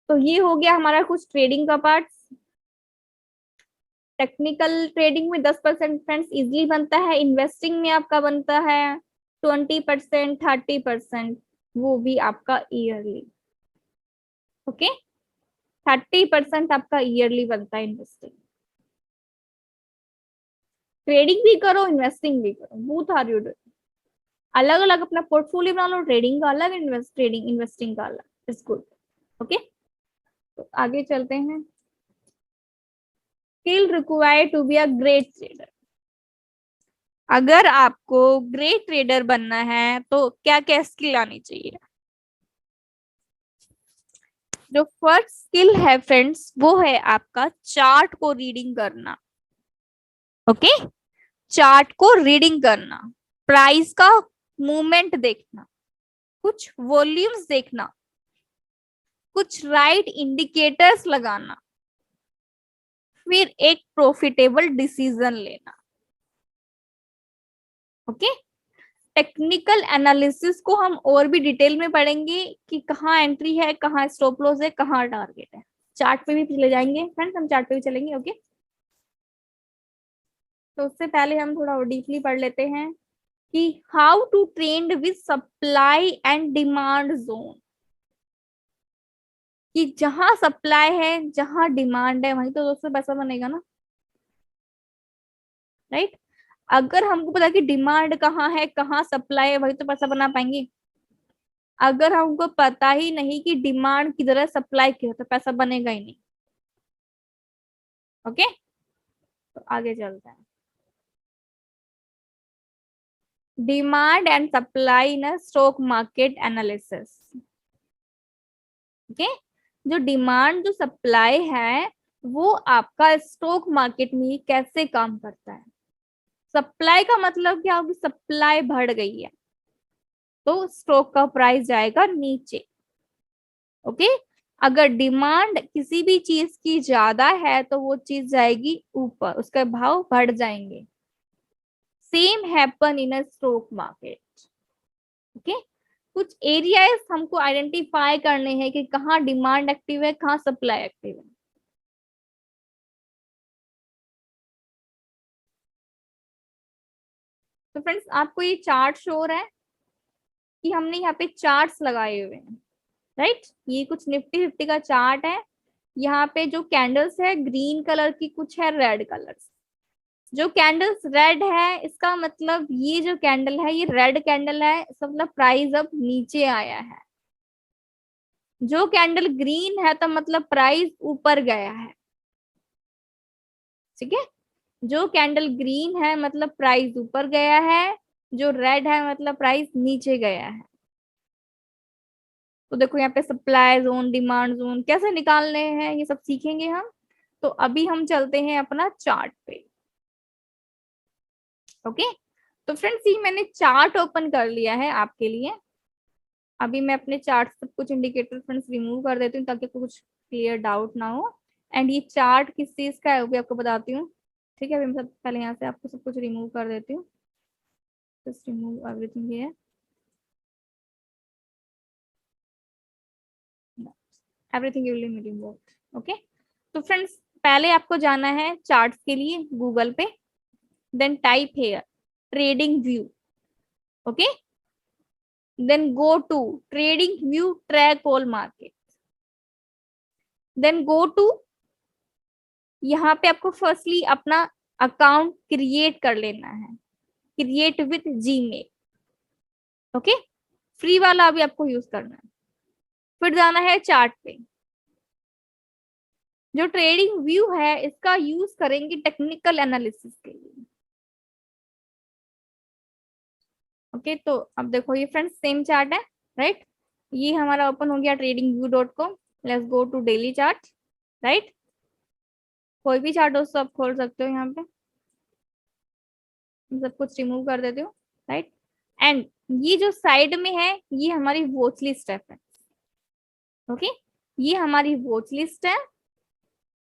तो ये हो गया हमारा कुछ ट्रेडिंग का पार्ट। टेक्निकल ट्रेडिंग में 10% फ्रेंड्स इजिली बनता है, इन्वेस्टिंग में आपका बनता है 20%, 30%, वो भी आपका ईयरली। ओके, 30% आपका ईयरली बनता है इन्वेस्टिंग। ट्रेडिंग भी करो इन्वेस्टिंग भी करो, बोथ आर यू डूइंग। अलग अलग अपना पोर्टफोलियो बना लो, ट्रेडिंग का अलग, ट्रेडिंग इन्वेस्टिंग का अलग, इट्स गुड। ओके, तो आगे चलते हैं। Skill required to be a great trader. अगर आपको ग्रेट ट्रेडर बनना है तो क्या क्या स्किल आनी चाहिए। जो फर्स्ट स्किल है फ्रेंड्स वो है आपका चार्ट को रीडिंग करना। ओके, चार्ट को रीडिंग करना, प्राइस का मूवमेंट देखना, कुछ वॉल्यूम्स देखना, कुछ राइट इंडिकेटर्स लगाना, फिर एक प्रॉफिटेबल डिसीजन लेना। ओके, टेक्निकल एनालिसिस को हम और भी डिटेल में पढ़ेंगे कि कहाँ एंट्री है, कहाँ स्टॉप लॉस है, कहाँ टारगेट है। चार्ट पे भी चले जाएंगे फ्रेंड्स, हम चार्ट पे भी चलेंगे। ओके, तो उससे पहले हम थोड़ा और डीपली पढ़ लेते हैं कि how to trade with supply and demand zone. कि जहां सप्लाई है जहां डिमांड है वहीं तो दोस्तों पैसा बनेगा ना, राइट। अगर हमको पता कि डिमांड कहाँ है कहाँ सप्लाई है वही तो पैसा बना पाएंगे। अगर हमको पता ही नहीं कि डिमांड किधर है सप्लाई किधर तो पैसा बनेगा ही नहीं। ओके, तो आगे चलते हैं। Demand and supply in stock market analysis. Okay, जो डिमांड जो सप्लाई है वो आपका स्टॉक मार्केट में कैसे काम करता है। सप्लाई का मतलब क्या होगी, सप्लाई बढ़ गई है तो स्टॉक का प्राइस जाएगा नीचे। ओके, अगर डिमांड किसी भी चीज की ज्यादा है तो वो चीज जाएगी ऊपर, उसके भाव बढ़ जाएंगे। Same happen in a stock market. Okay, कुछ एरियाज हमको आइडेंटिफाई करने हैं कि कहाँ डिमांड एक्टिव है कहाँ सप्लाई एक्टिव है। तो फ्रेंड्स आपको ये चार्ट शो हो रहा है कि हमने यहाँ पे चार्ट्स लगाए हुए हैं, राइट। ये कुछ निफ्टी 50 का चार्ट है यहाँ पे जो कैंडल्स है ग्रीन कलर की, कुछ है रेड कलर्स। जो कैंडल्स रेड है इसका मतलब ये जो कैंडल है ये रेड कैंडल है, इसका मतलब प्राइस अब नीचे आया है। जो कैंडल ग्रीन है तो मतलब प्राइस ऊपर गया है। ठीक है, जो कैंडल ग्रीन है मतलब प्राइस ऊपर गया है, जो रेड है मतलब प्राइस नीचे गया है। तो देखो यहाँ पे सप्लाई जोन, डिमांड जोन कैसे निकालने हैं ये सब सीखेंगे हम। तो अभी हम चलते हैं अपना चार्ट पे। ओके, तो फ्रेंड्स ये मैंने चार्ट ओपन कर लिया है आपके लिए। अभी मैं अपने चार्ट से कुछ इंडिकेटर फ्रेंड्स रिमूव कर देती हूँ ताकि आपको कुछ क्लियर डाउट ना हो। एंड ये चार्ट किस चीज का है वो भी आपको बताती हूँ। ठीक है, अभी मैं पहले यहाँ से आपको सब कुछ रिमूव कर देती हूँ। Just remove everything here, everything will be removed. Okay, तो फ्रेंड्स पहले आपको जाना है चार्ट्स के लिए गूगल पे, then type here trading view. Okay, then go to trading view track all market, then go to, यहाँ पे आपको फर्स्टली अपना अकाउंट क्रिएट कर लेना है, create with Gmail. Okay, free वाला अभी आपको यूज करना है। फिर जाना है चार्ट पे। जो ट्रेडिंग व्यू है इसका यूज करेंगे टेक्निकल एनालिसिस के लिए। ओके, तो अब देखो ये फ्रेंड्स सेम चार्ट है, राइट। ये हमारा ओपन हो गया tradingview.com। Let's go to daily chart, right. कोई भी चार्ट हो तो आप खोल सकते हो यहाँ पे। सब कुछ रिमूव कर देते हो, राइट। एंड ये जो साइड में है ये हमारी वॉच लिस्ट है फ्रेंड्स। ओके, ये हमारी वॉच लिस्ट है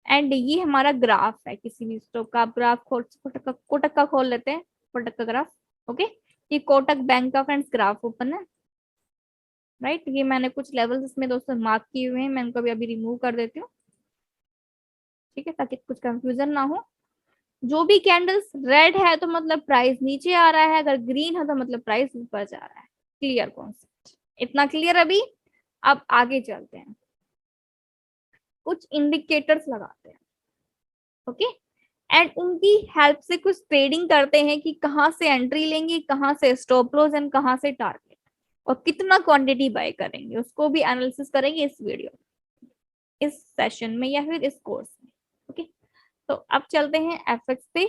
एंड ये हमारा ग्राफ है। किसी भी स्टॉक का आप ग्राफ खोल, कोटक का खोल लेते हैं, कोटक का ग्राफ। ओके, ये कोटक बैंक का फ्रेंड्स ग्राफ ओपन है, राइट। ये मैंने कुछ लेवल्स इसमें दोस्तों मार्क किए हुए हैं, मैं इनको भी अभी रिमूव कर देती हूँ। ठीक है, ताकि कुछ कंफ्यूजन ना हो। जो भी कैंडल्स रेड है तो मतलब प्राइस नीचे आ रहा है, अगर ग्रीन है तो मतलब प्राइस ऊपर जा रहा है। क्लियर कॉन्सेप्ट, इतना क्लियर अभी। अब आगे चलते हैं, कुछ इंडिकेटर्स लगाते हैं। ओके, एंड उनकी हेल्प से कुछ ट्रेडिंग करते हैं कि कहाँ से एंट्री लेंगे, कहाँ से स्टॉप लॉस एंड कहाँ से टारगेट, और कितना क्वांटिटी बाय करेंगे उसको भी एनालिसिस करेंगे इस वीडियो, इस सेशन में या फिर इस कोर्स में। ओके, तो अब चलते हैं एफएक्स पे,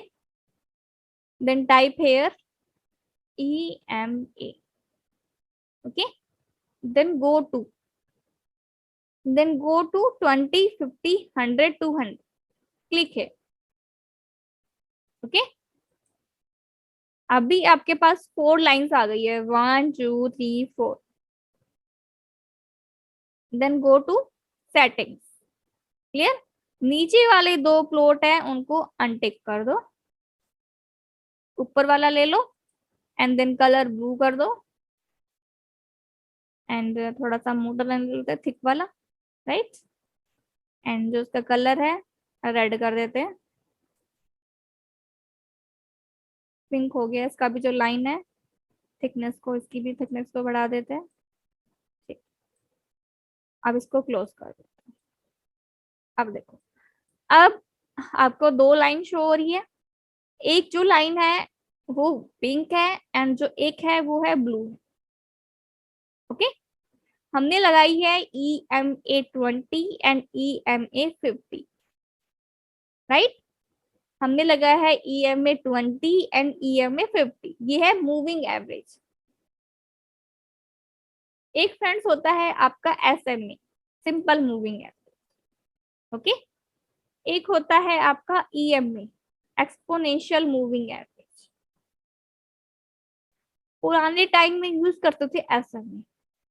then type here EMA। Okay, then go to 20, 50, 100, 200, click है। ओके, अभी आपके पास 4 लाइंस आ गई है, 1 2 3 4। Then go to settings, clear. नीचे वाले 2 प्लॉट है उनको अनटिक कर दो, ऊपर वाला ले लो एंड देन कलर ब्लू कर दो, एंड थोड़ा सा मोटा लेने लेते हैं थिक वाला, राइट। एंड जो उसका कलर है रेड कर देते हैं, पिंक हो गया। इसका भी जो लाइन है थिकनेस को, इसकी भी थिकनेस को बढ़ा देते हैं। ठीक, अब इसको क्लोज कर देते हैं। अब देखो, अब आपको 2 लाइन शो हो रही है। एक जो लाइन है वो पिंक है एंड जो एक है वो है ब्लू। ओके, हमने लगाई है EMA 20 एंड EMA 50, राइट। हमने लगाया है EMA 20 एंड EMA 50, ये है मूविंग एवरेज। एक फ्रेंड्स होता है आपका SMA, simple moving average. Okay, एक होता है आपका EMA, एक्सपोनेंशियल मूविंग एवरेज। पुराने टाइम में यूज करते थे SMA,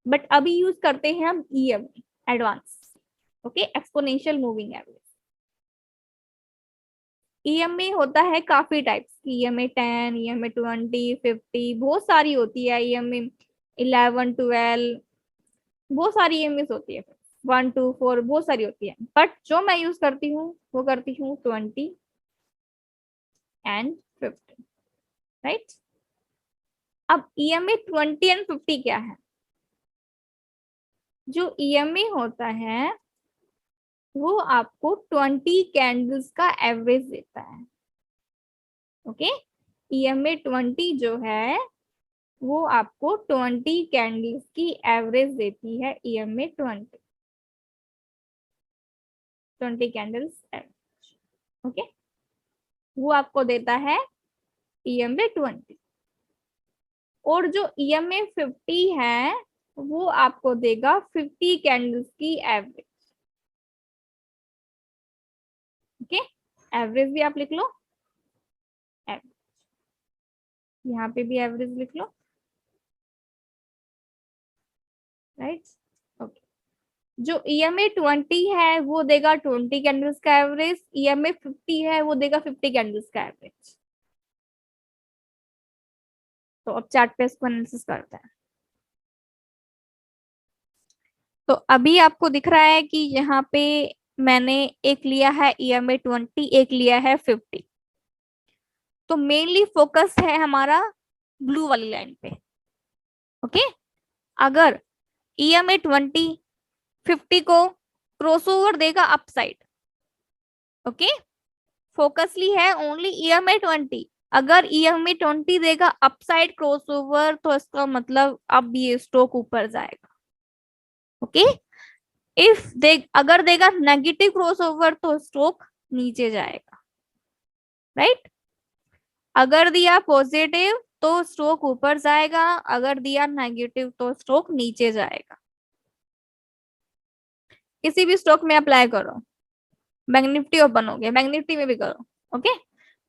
बट अभी यूज करते हैं हम EMA advance. Okay, exponential moving average. EMA होता है काफी टाइप्स की, EMA 10, EMA 20, 50, बहुत सारी होती है। EMA 11, 12, बहुत सारी EMA होती है। 1 2 4 बहुत सारी होती है, बट जो मैं यूज करती हूँ वो करती हूँ 20 एंड 50, राइट। अब EMA 20 एंड 50 क्या है? जो EMA होता है वो आपको 20 कैंडल्स का एवरेज देता है। ओके, EMA 20 जो है वो आपको 20 कैंडल्स की एवरेज देती है। EMA 20 candles average. ओके, वो आपको देता है EMA 20। और जो EMA 50 है वो आपको देगा 50 कैंडल्स की एवरेज। ओके, एवरेज भी आप लिख लो, एवरेज यहाँ पे भी एवरेज लिख लो, राइट। ओके, जो EMA 20 है वो देगा 20 कैंडल्स का एवरेज, EMA 50 है वो देगा 50 कैंडल्स का एवरेज। तो अब चार्ट पे इसको एनालिसिस करते हैं। तो अभी आपको दिख रहा है कि यहाँ पे मैंने एक लिया है EMA 20, एक लिया है 50। तो मेनली फोकस है हमारा ब्लू वाली लाइन पे। ओके, अगर EMA 20 50 को क्रॉसओवर देगा अपसाइड, ओके, फोकसली है ओनली EMA 20। अगर EMA 20 देगा अपसाइड क्रॉसओवर तो इसका मतलब अब ये स्टॉक ऊपर जाएगा। ओके, इफ दे अगर देगा नेगेटिव क्रॉसओवर तो स्टॉक नीचे जाएगा, राइट। अगर दिया पॉजिटिव तो स्टॉक ऊपर जाएगा, अगर दिया नेगेटिव तो स्टॉक नीचे जाएगा। किसी भी स्टॉक में अप्लाई करो। बैंक निफ्टी ओपन हो गया, बैंक निफ्टी में भी करो। ओके,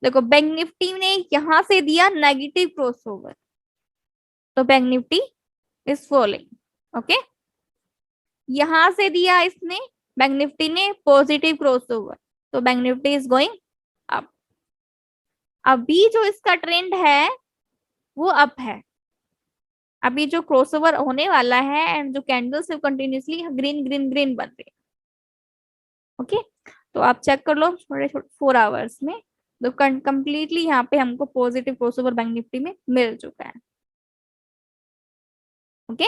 देखो बैंक निफ्टी ने यहां से दिया नेगेटिव क्रॉसओवर तो bank Nifty is following. Okay, यहां से दिया इसने बैंक निफ्टी ने पॉजिटिव क्रॉसओवर तो bank Nifty is going up. अभी जो इसका ट्रेंड है वो अप है। अभी जो क्रॉसओवर होने वाला है एंड जो कैंडल्स है कंटिन्यूसली ग्रीन ग्रीन ग्रीन बन रही है। ओके, तो आप चेक कर लो थोड़े 4 आवर्स में, तो कंप्लीटली यहाँ पे हमको पॉजिटिव क्रॉसओवर बैंक निफ्टी में मिल चुका है। ओके,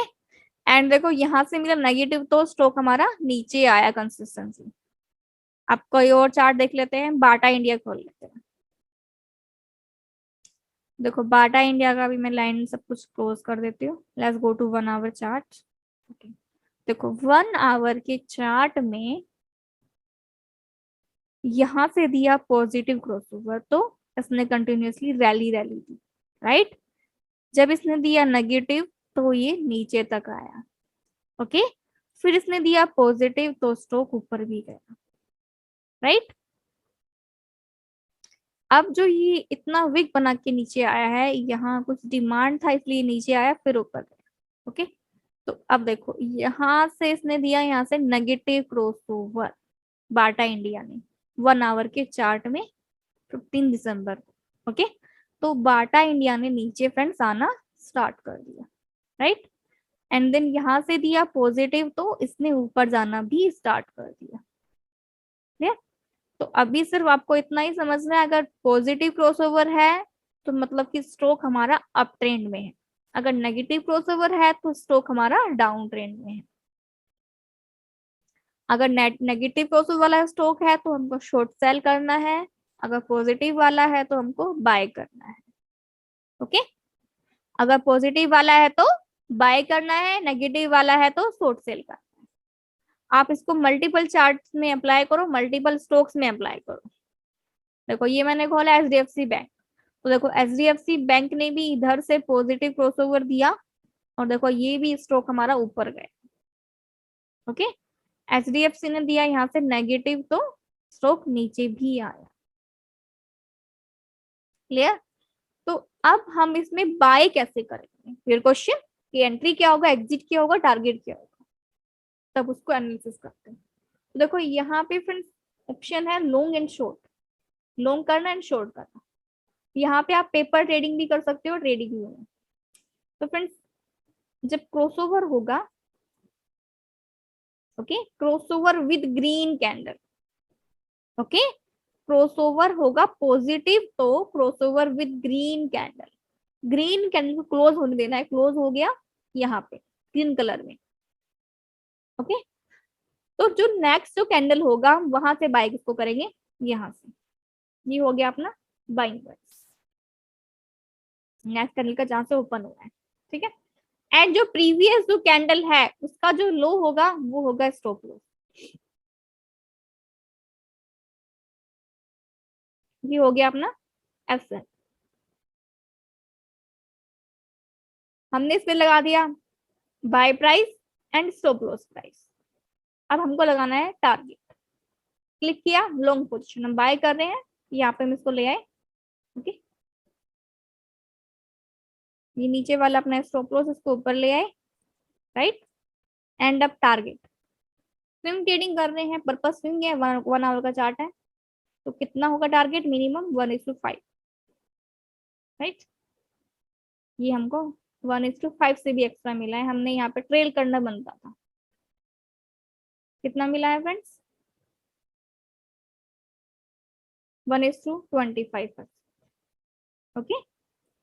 एंड देखो यहाँ से मिला नेगेटिव तो स्टॉक हमारा नीचे आया कंसिस्टेंसी। आप कोई और चार्ट देख लेते हैं, बाटा इंडिया खोल लेते हैं। देखो बाटा इंडिया का भी मैं लाइन सब कुछ क्लोज कर देती हूँ। Let's go to 1 hour chart. Okay, देखो 1 आवर के चार्ट में यहां से दिया पॉजिटिव क्रॉसओवर तो इसने कंटिन्यूअसली रैली रैली दी, राइट। जब इसने दिया नेगेटिव तो ये नीचे तक आया। ओके, फिर इसने दिया पॉजिटिव तो स्टॉक ऊपर भी गया, राइट। अब जो ये इतना वीक बना के नीचे आया है, यहाँ कुछ डिमांड था इसलिए नीचे आया फिर ऊपर गया। ओके, तो अब देखो यहां से इसने दिया यहाँ से नेगेटिव क्रॉसओवर बाटा इंडिया ने 1 आवर के चार्ट में 15 दिसंबर को। ओके, तो बाटा इंडिया ने नीचे फ्रेंड्स आना स्टार्ट कर दिया, राइट। एंड देन यहां से दिया पॉजिटिव तो इसने ऊपर जाना भी स्टार्ट कर दिया। क्लियर। तो अभी सिर्फ आपको इतना ही समझना है, अगर पॉजिटिव क्रॉसओवर है तो मतलब कि स्टॉक हमारा अप ट्रेंड में है, अगर नेगेटिव क्रॉसओवर है तो स्टॉक हमारा डाउन ट्रेंड में है। अगर नेट नेगेटिव क्रॉसओवर वाला स्टॉक है तो हमको शॉर्ट सेल करना है, अगर पॉजिटिव वाला है तो हमको बाय करना है। ओके, अगर पॉजिटिव वाला है तो बाय करना है, नेगेटिव वाला है तो शॉर्ट सेल करना है। आप इसको मल्टीपल चार्ट्स में अप्लाई करो, मल्टीपल स्टॉक्स में अप्लाई करो। देखो ये मैंने खोला HDFC बैंक, तो देखो HDFC बैंक ने भी इधर से पॉजिटिव क्रॉसओवर दिया और देखो ये भी स्टॉक हमारा ऊपर गया। ओके, HDFC ने दिया यहाँ से नेगेटिव तो स्टॉक नीचे भी आया। क्लियर। तो अब हम इसमें बाय कैसे करेंगे, फिर क्वेश्चन कि एंट्री क्या होगा, एग्जिट क्या होगा, टारगेट क्या होगा, तब उसको एनालिसिस करते हैं। तो देखो यहाँ पे फ्रेंड्स ऑप्शन है लॉन्ग एंड शॉर्ट, लॉन्ग करना एंड शॉर्ट करना। यहाँ पे आप पेपर ट्रेडिंग भी कर सकते हो, ट्रेडिंग भी होगा। तो फ्रेंड्स जब क्रॉसओवर होगा, okay, crossover with green candle, okay, crossover होगा पॉजिटिव तो crossover with green candle, green candle को क्लोज होने देना है, क्लोज हो गया यहाँ पे ग्रीन कलर में। ओके, तो जो नेक्स्ट जो कैंडल होगा वहां से बाय किसको करेंगे, यहाँ से। ये हो गया अपना बाइंग प्राइस, नेक्स्ट कैंडल का जहां से ओपन हुआ है, ठीक है। एंड जो प्रीवियस जो कैंडल है उसका जो लो होगा वो होगा स्टॉप लॉस। ये हो गया अपना एफ। हमने इस पे लगा दिया buy price and stop loss price. अब हमको लगाना है टारगेट। क्लिक किया, लॉन्ग पोजीशन हम बाय कर रहे हैं, यहाँ पे हम इसको ले आए। ओके, ये नीचे वाला अपना स्टॉप लॉस इसको ऊपर ले आए, राइट। एंड अब टारगेट, स्विंग ट्रेडिंग कर रहे हैं, पर्पस स्विंग है, 1 आवर का चार्ट है, तो कितना होगा टारगेट, मिनिमम 1:5, राइट। ये हमको 1:5 से भी एक्स्ट्रा मिला है, हमने यहाँ पे ट्रेल करना बनता था। कितना मिला है फ्रेंड्स, 1:25। ओके,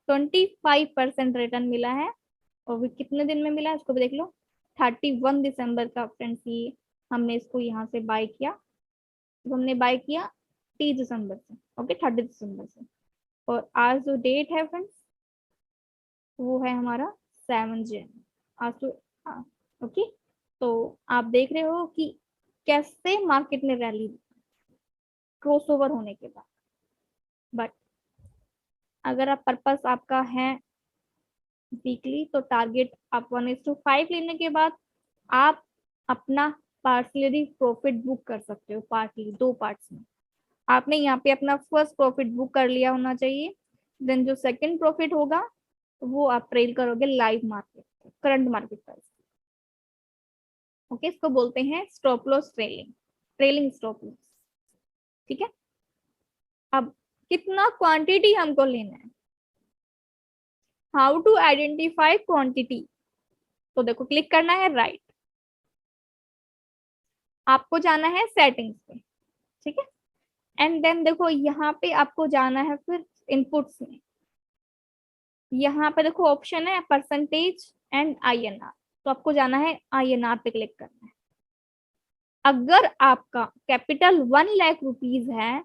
25% रिटर्न मिला है। और भी कितने दिन में मिला है उसको भी देख लो, 31 दिसंबर का फ्रेंड्स। ये हमने इसको यहाँ से बाय किया, तो हमने बाय किया 30 दिसंबर से, ओके, 30 दिसंबर से। और आज जो डेट है फ्रेंड्स वो है हमारा 7 जन आज तो। ओके, तो आप देख रहे हो कि कैसे मार्केट में रैली क्रॉस ओवर होने के बाद। बट अगर आप पर्पस आपका है वीकली, तो टारगेट आप 1:5 लेने के बाद आप अपना पार्टली प्रॉफिट बुक कर सकते हो, पार्टली 2 पार्ट्स में। आपने यहाँ पे अपना फर्स्ट प्रॉफिट बुक कर लिया होना चाहिए, देन जो सेकंड प्रॉफिट होगा वो आप ट्रेल करोगे live market, current market price. Okay, इसको बोलते हैं stop loss trailing, trailing stop loss, ठीक है। अब कितना क्वांटिटी हमको लेना है, हाउ टू आइडेंटिफाई क्वांटिटी। तो देखो, क्लिक करना है राइट, आपको जाना है सेटिंग्स पे, ठीक है। एंड देन देखो यहाँ पे आपको जाना है फिर इनपुट्स में। यहाँ पे देखो ऑप्शन है परसेंटेज एंड INR, तो आपको जाना है INR पे क्लिक करना है। अगर आपका कैपिटल 1 लाख रुपीज है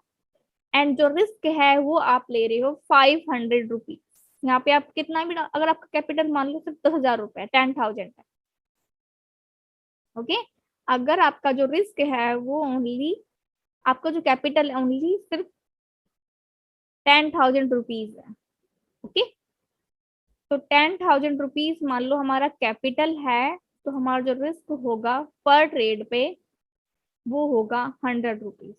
एंड जो रिस्क है वो आप ले रहे हो 500 रुपीज, यहाँ पे आप कितना भी, अगर आपका कैपिटल मान लो सिर्फ 10,000 रुपए, 10,000 है, ओके। अगर आपका जो रिस्क है वो ओनली, आपका जो कैपिटल ओनली सिर्फ 10,000 रुपीज है, ओके। तो 10,000 रुपीज मान लो हमारा कैपिटल है, तो हमारा जो रिस्क होगा पर ट्रेड पे वो होगा 100 रुपीज,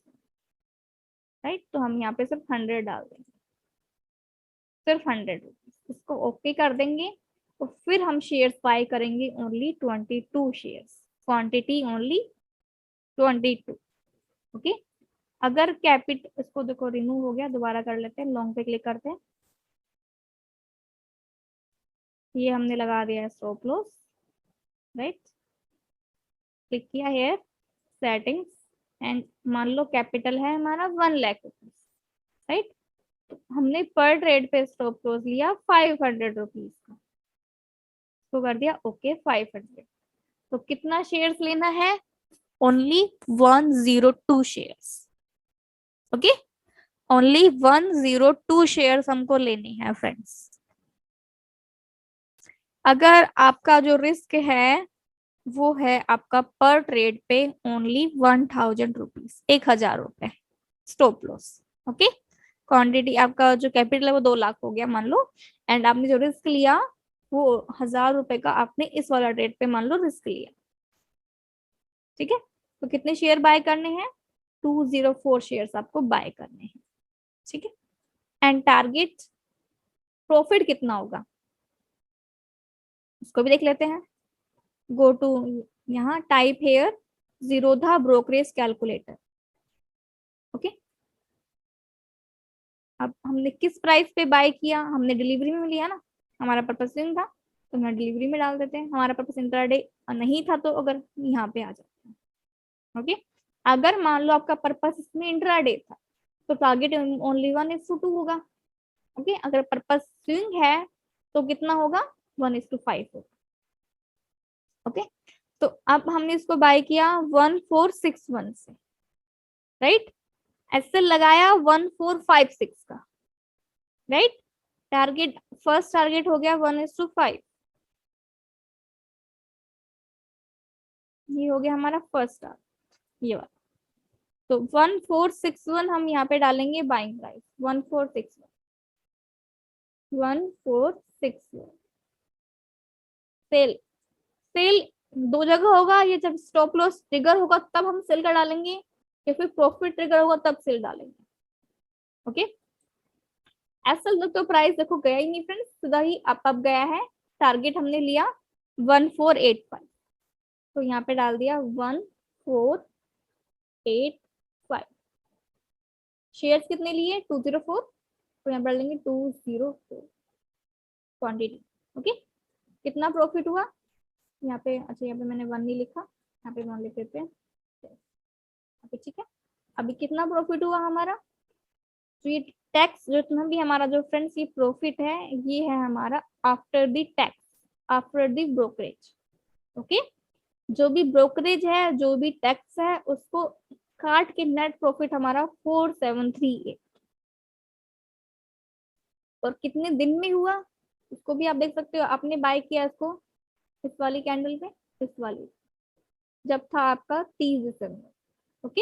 राइट। तो हम यहाँ पे सिर्फ 100 डाल देंगे, सिर्फ 100 रुपीज, इसको ओके कर देंगे। तो फिर हम शेयर्स बाय करेंगे only 22 shares, quantity only 22, okay. अगर कैपिट, इसको देखो रिमूव हो गया, दोबारा कर लेते हैं, लॉन्ग पे क्लिक करते हैं। ये हमने लगा दिया है स्टॉप लॉस, राइट। क्लिक किया हेयर सेटिंग्स, एंड मान लो कैपिटल है हमारा 1 लाख रुपीज, राइट। तो हमने पर ट्रेड पे स्टॉप लॉस लिया 500 रुपीज का, तो कर दिया ओके 500। तो कितना शेयर्स लेना है, only 102 shares, okay. Only 102 shares हमको लेने हैं फ्रेंड्स। अगर आपका जो रिस्क है वो है आपका पर ट्रेड पे ओनली 1,000 रुपीज, 1,000 रुपए स्टॉप लॉस, ओके। क्वांटिटी आपका जो कैपिटल है वो 2 लाख हो गया मान लो, एंड आपने जो रिस्क लिया वो 1,000 रुपए का आपने इस वाला ट्रेड पे मान लो रिस्क लिया, ठीक है। तो कितने शेयर बाय करने हैं, 204 शेयर्स आपको बाय करने हैं, ठीक है। एंड टारगेट प्रॉफिट कितना होगा उसको भी देख लेते हैं। गो टू, यहाँ type hair Zerodha brokerage calculator, okay. अब हमने किस प्राइस पे बाय किया, हमने डिलीवरी में लिया ना, हमारा पर्पस स्विंग था तो हम डिलीवरी में डाल देते हैं, हमारा पर्पस इंट्राडे नहीं था तो अगर यहाँ पे आ जाते हैं, ओके। अगर मान लो आपका पर्पस इसमें इंट्राडे था तो टारगेट ओनली 1:2 होगा, ओके। अगर पर्पस स्विंग है तो कितना होगा, 1:5 होगा, ओके। तो अब हमने इसको बाय किया 1461 से, राइट। एसएल लगाया 1456 का, राइट। टारगेट, फर्स्ट टारगेट हो गया 1:5, ये हो गया हमारा फर्स्ट टारगेट, ये वाला। तो 1461 हम यहाँ पे डालेंगे बाइंग प्राइस, 1461, 1461 सेल। सेल दो जगह होगा, ये जब स्टॉप लॉस ट्रिगर होगा तब हम सेल का डालेंगे, या फिर प्रॉफिट ट्रिगर होगा तब सेल डालेंगे। ओके, एसएल तक तो प्राइस देखो गया ही नहीं फ्रेंड्स, सीधा ही अप गया है। टारगेट हमने लिया 1485, तो यहाँ पे डाल दिया 1485। शेयर्स कितने लिए 204, तो यहाँ पर डाल देंगे 204 क्वांटिटी। ओके, कितना प्रॉफिट हुआ यहाँ पे, अच्छा यहाँ पे मैंने 1 नहीं लिखा, यहाँ पे 1 लिख देते हैं। अभी ठीक है, अभी कितना प्रॉफिट हुआ हमारा, तो ये टैक्स जितना भी हमारा जो फ्रेंड्स ये प्रॉफिट है, ये है हमारा after the tax, after the brokerage. Okay, जो भी ब्रोकरेज है, जो भी टैक्स है, उसको काट के नेट प्रॉफिट हमारा 4738। और कितने दिन में हुआ उसको भी आप देख सकते हो, आपने बाय किया इसको इस वाली कैंडल पे, इस वाली, जब था आपका 30 दिसंबर। ओके,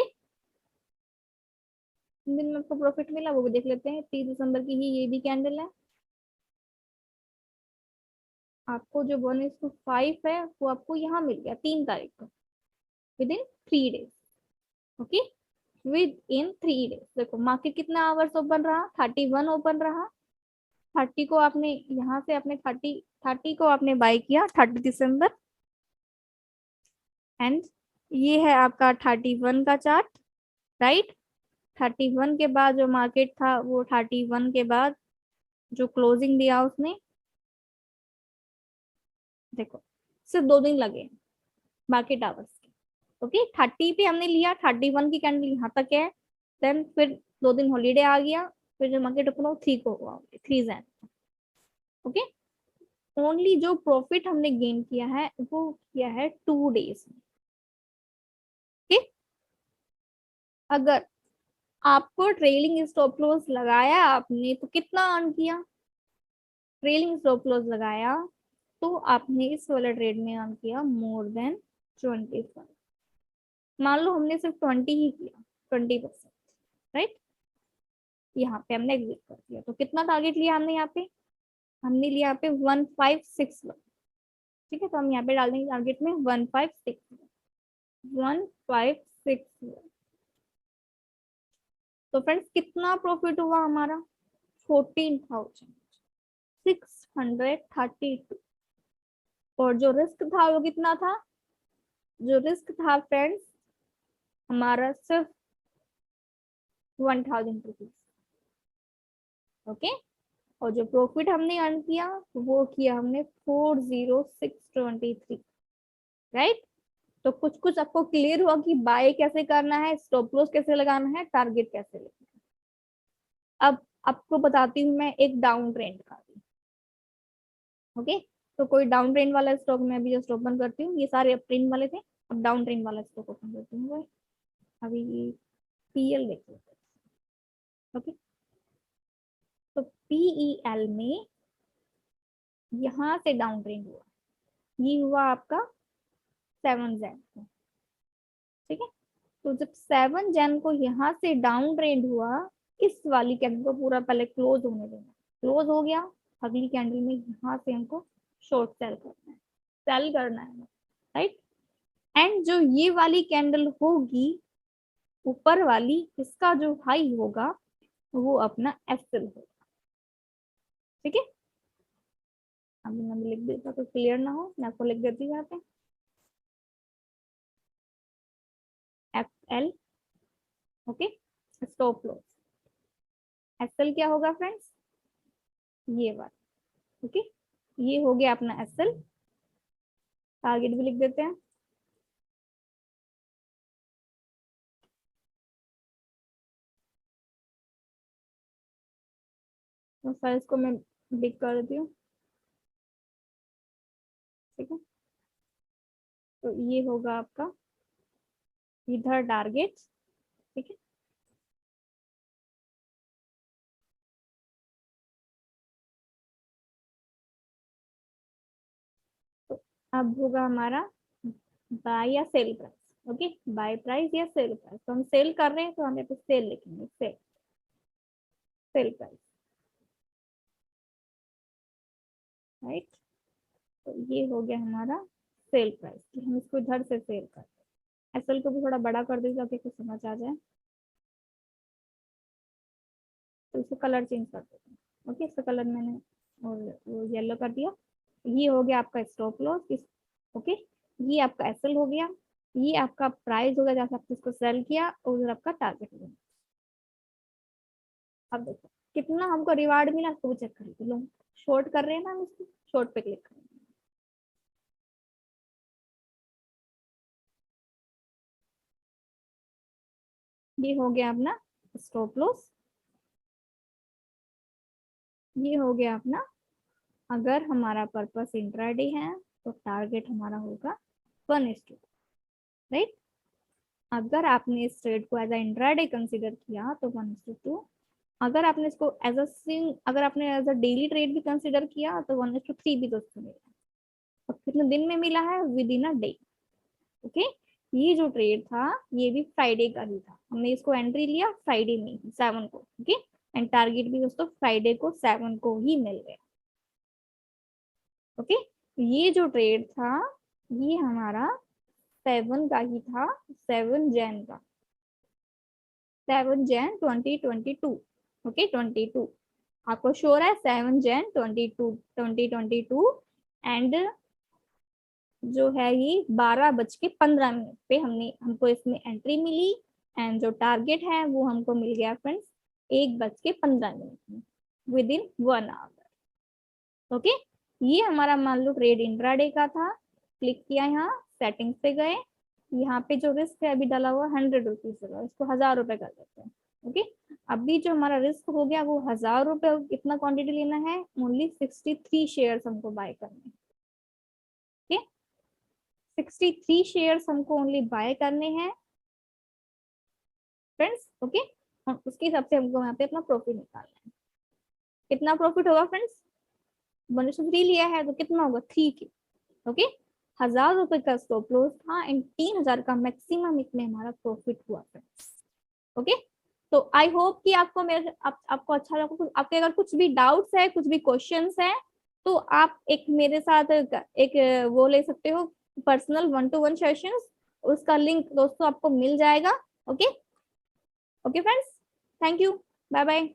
दिन में आपको प्रॉफिट मिला वो भी देख लेते हैं। 30 दिसंबर की ही ये भी कैंडल है, आपको जो 1:5 है वो आपको यहाँ मिल गया 3 तारीख को, with in 3 days. Okay, with in 3 days. देखो मार्केट कितना आवर्स ओपन रहा, 31 ओपन रहा। 30 को आपने यहाँ से अपने 30 को आपने बाय किया 30 दिसंबर, एंड ये है आपका 31 का चार्ट, राइट। 31 के बाद जो मार्केट था, वो 31 के बाद जो क्लोजिंग दिया उसने, देखो सिर्फ 2 दिन लगे मार्केट आवर्स के। ओके, 30 पे हमने लिया, 31 की कैंडल यहाँ तक है, देन फिर 2 दिन हॉलीडे आ गया, फिर जो मार्केट ओपन हो 3 को हुआ, 3 जैन। ओके, ओनली जो प्रॉफिट हमने गेन किया है वो किया है 2 डेज में। ओके, अगर आपको ट्रेलिंग स्टॉप लॉस लगाया आपने तो कितना अर्न किया, ट्रेलिंग स्टॉप लॉस लगाया तो आपने इस वाले ट्रेड में अर्न किया मोर देन 25। मान लो हमने सिर्फ 20 ही किया, 20%, राइट। यहाँ पे हमने एग्जिट कर दिया, तो कितना टारगेट लिया हमने यहाँ पे, हमने लिया यहाँ पे 1561। ठीक है, तो हम यहाँ पे डाल देंगे टारगेट में 1561। तो फ्रेंड्स कितना प्रॉफिट हुआ हमारा, 14,632। और जो रिस्क था वो कितना था, जो रिस्क था फ्रेंड्स हमारा सिर्फ 1000 रुपीज। ओके, और जो प्रॉफिट हमने अर्न किया वो किया हमने 40623, राइट। तो कुछ कुछ आपको क्लियर हुआ कि बाय कैसे करना है, स्टॉप लॉस कैसे लगाना है, टारगेट कैसे लगाना है। अब आपको बताती हूँ मैं एक डाउन ट्रेंड का भी। ओके, तो कोई डाउन ट्रेंड वाला स्टॉक मैं अभी जस्ट ओपन करती हूँ, ये सारे अप ट्रेंड वाले थे, अब डाउन ट्रेंड वाला स्टॉक ओपन करती हूँ। अभी पीएल देख लेते हैं। ओके, तो पीईएल में यहाँ से डाउन ट्रेंड हुआ, ये हुआ आपका 7 जैन को। ठीक है, तो जब 7 जैन को यहाँ से डाउन ट्रेंड हुआ, इस वाली कैंडल को पूरा पहले क्लोज होने देना, क्लोज हो गया, अगली कैंडल में यहाँ से हमको शॉर्ट सेल करना है, सेल करना है, राइट। एंड जो ये वाली कैंडल होगी ऊपर वाली, इसका जो हाई होगा वो अपना एसएल होगा। ठीक है, अभी मैंने लिख दिया तो क्लियर ना हो, मैं आपको लिख देती हूँ यहाँ पे F L. Okay, stop loss SL क्या होगा फ्रेंड्स, ये बात। ओके, ये हो गया अपना एसएल, टारगेट भी लिख देते हैं। तो साइज को मैं बिग कर देती हूँ। ठीक है, तो ये होगा आपका इधर टारगेट, ठीक है। तो अब होगा हमारा बाय या sell price, okay, buy price या सेल प्राइस। तो हम सेल कर रहे हैं तो हम यहाँ पे सेल लिखेंगे, सेल, सेल प्राइस, राइट। तो ये हो गया हमारा सेल प्राइस कि हम इसको इधर से सेल कर रहे हैं। एसएल को भी थोड़ा बड़ा कर दीजिए ताकि कुछ समझ आ जाए। तो इसको कलर चेंज कर देते हैं, ओके। इसका कलर मैंने और वो येलो कर दिया। ये हो गया आपका स्टॉप लॉस, ओके। ये आपका एसएल हो गया, ये आपका प्राइस हो गया जैसे आपने इसको सेल किया, और उधर आपका टारगेट हो गया। अब देखो कितना हमको रिवार्ड मिला, इसको भी चेक कर लो। शॉर्ट कर रहे हैं ना हम, इसको शॉर्ट पे क्लिक करें। ये हो गया अपना स्टॉप लॉस, ये हो गया अपना। अगर हमारा पर्पस इंट्राडे है तो टारगेट हमारा होगा 1:2, राइट। अगर आपने इस ट्रेड को एज अ इंट्राडे कंसीडर किया तो 1:2। अगर आपने इसको एज अ सिंग, अगर आपने एज अ डेली ट्रेड भी कंसीडर किया तो 1:3 भी दोस्तों मिला। और कितने दिन में मिला है, with in a day, okay. ये जो ट्रेड था ये भी फ्राइडे का ही था, हमने इसको एंट्री लिया फ्राइडे में 7 को, ओके। एंड टारगेट भी दोस्तों फ्राइडे को 7 को ही मिल गया, ओके। ये जो ट्रेड था ये हमारा 7 का ही था, 7 जैन का, 7 जैन 2022, ओके। 22 आपको शोर है, 7 जैन 2022। एंड जो है ये 12:15 पे हमको इसमें एंट्री मिली। एंड जो टारगेट है वो हमको मिल गया फ्रेंड्स 1:15 में, विद इन 1 आवर, ओके। ये हमारा मान लो ट्रेड इंट्राडे का था। क्लिक किया, यहाँ सेटिंग्स पे गए, यहाँ पे जो रिस्क है अभी डाला हुआ 100 रुपीज का, इसको 1000 रुपए कर देते हैं, ओके। अभी जो हमारा रिस्क हो गया वो 1000 रुपए, कितना क्वांटिटी लेना है, ओनली 63 शेयर हमको बाय करने हैं, ओके। 63 शेयर्स हमको ओनली बाय करने हैं फ्रेंड्स, ओके। हम उसके हिसाब से हमको यहाँ पे अपना प्रॉफिट निकालना है। कितना प्रॉफिट होगा फ्रेंड्स, 1:3 लिया है तो कितना होगा 3 के, ओके। 1000 रुपए का स्टॉप लॉस था एंड 3000 का मैक्सिमम इसमें हमारा प्रॉफिट हुआ फ्रेंड्स, ओके। तो आई होप कि आपको मेरे आपको अच्छा लगा। आपके अगर कुछ भी डाउट्स है, कुछ भी क्वेश्चंस है, तो आप एक मेरे साथ एक वो ले सकते हो, पर्सनल 1-to-1 सेशंस। उसका लिंक दोस्तों आपको मिल जाएगा, okay. Okay friends, thank you, bye bye.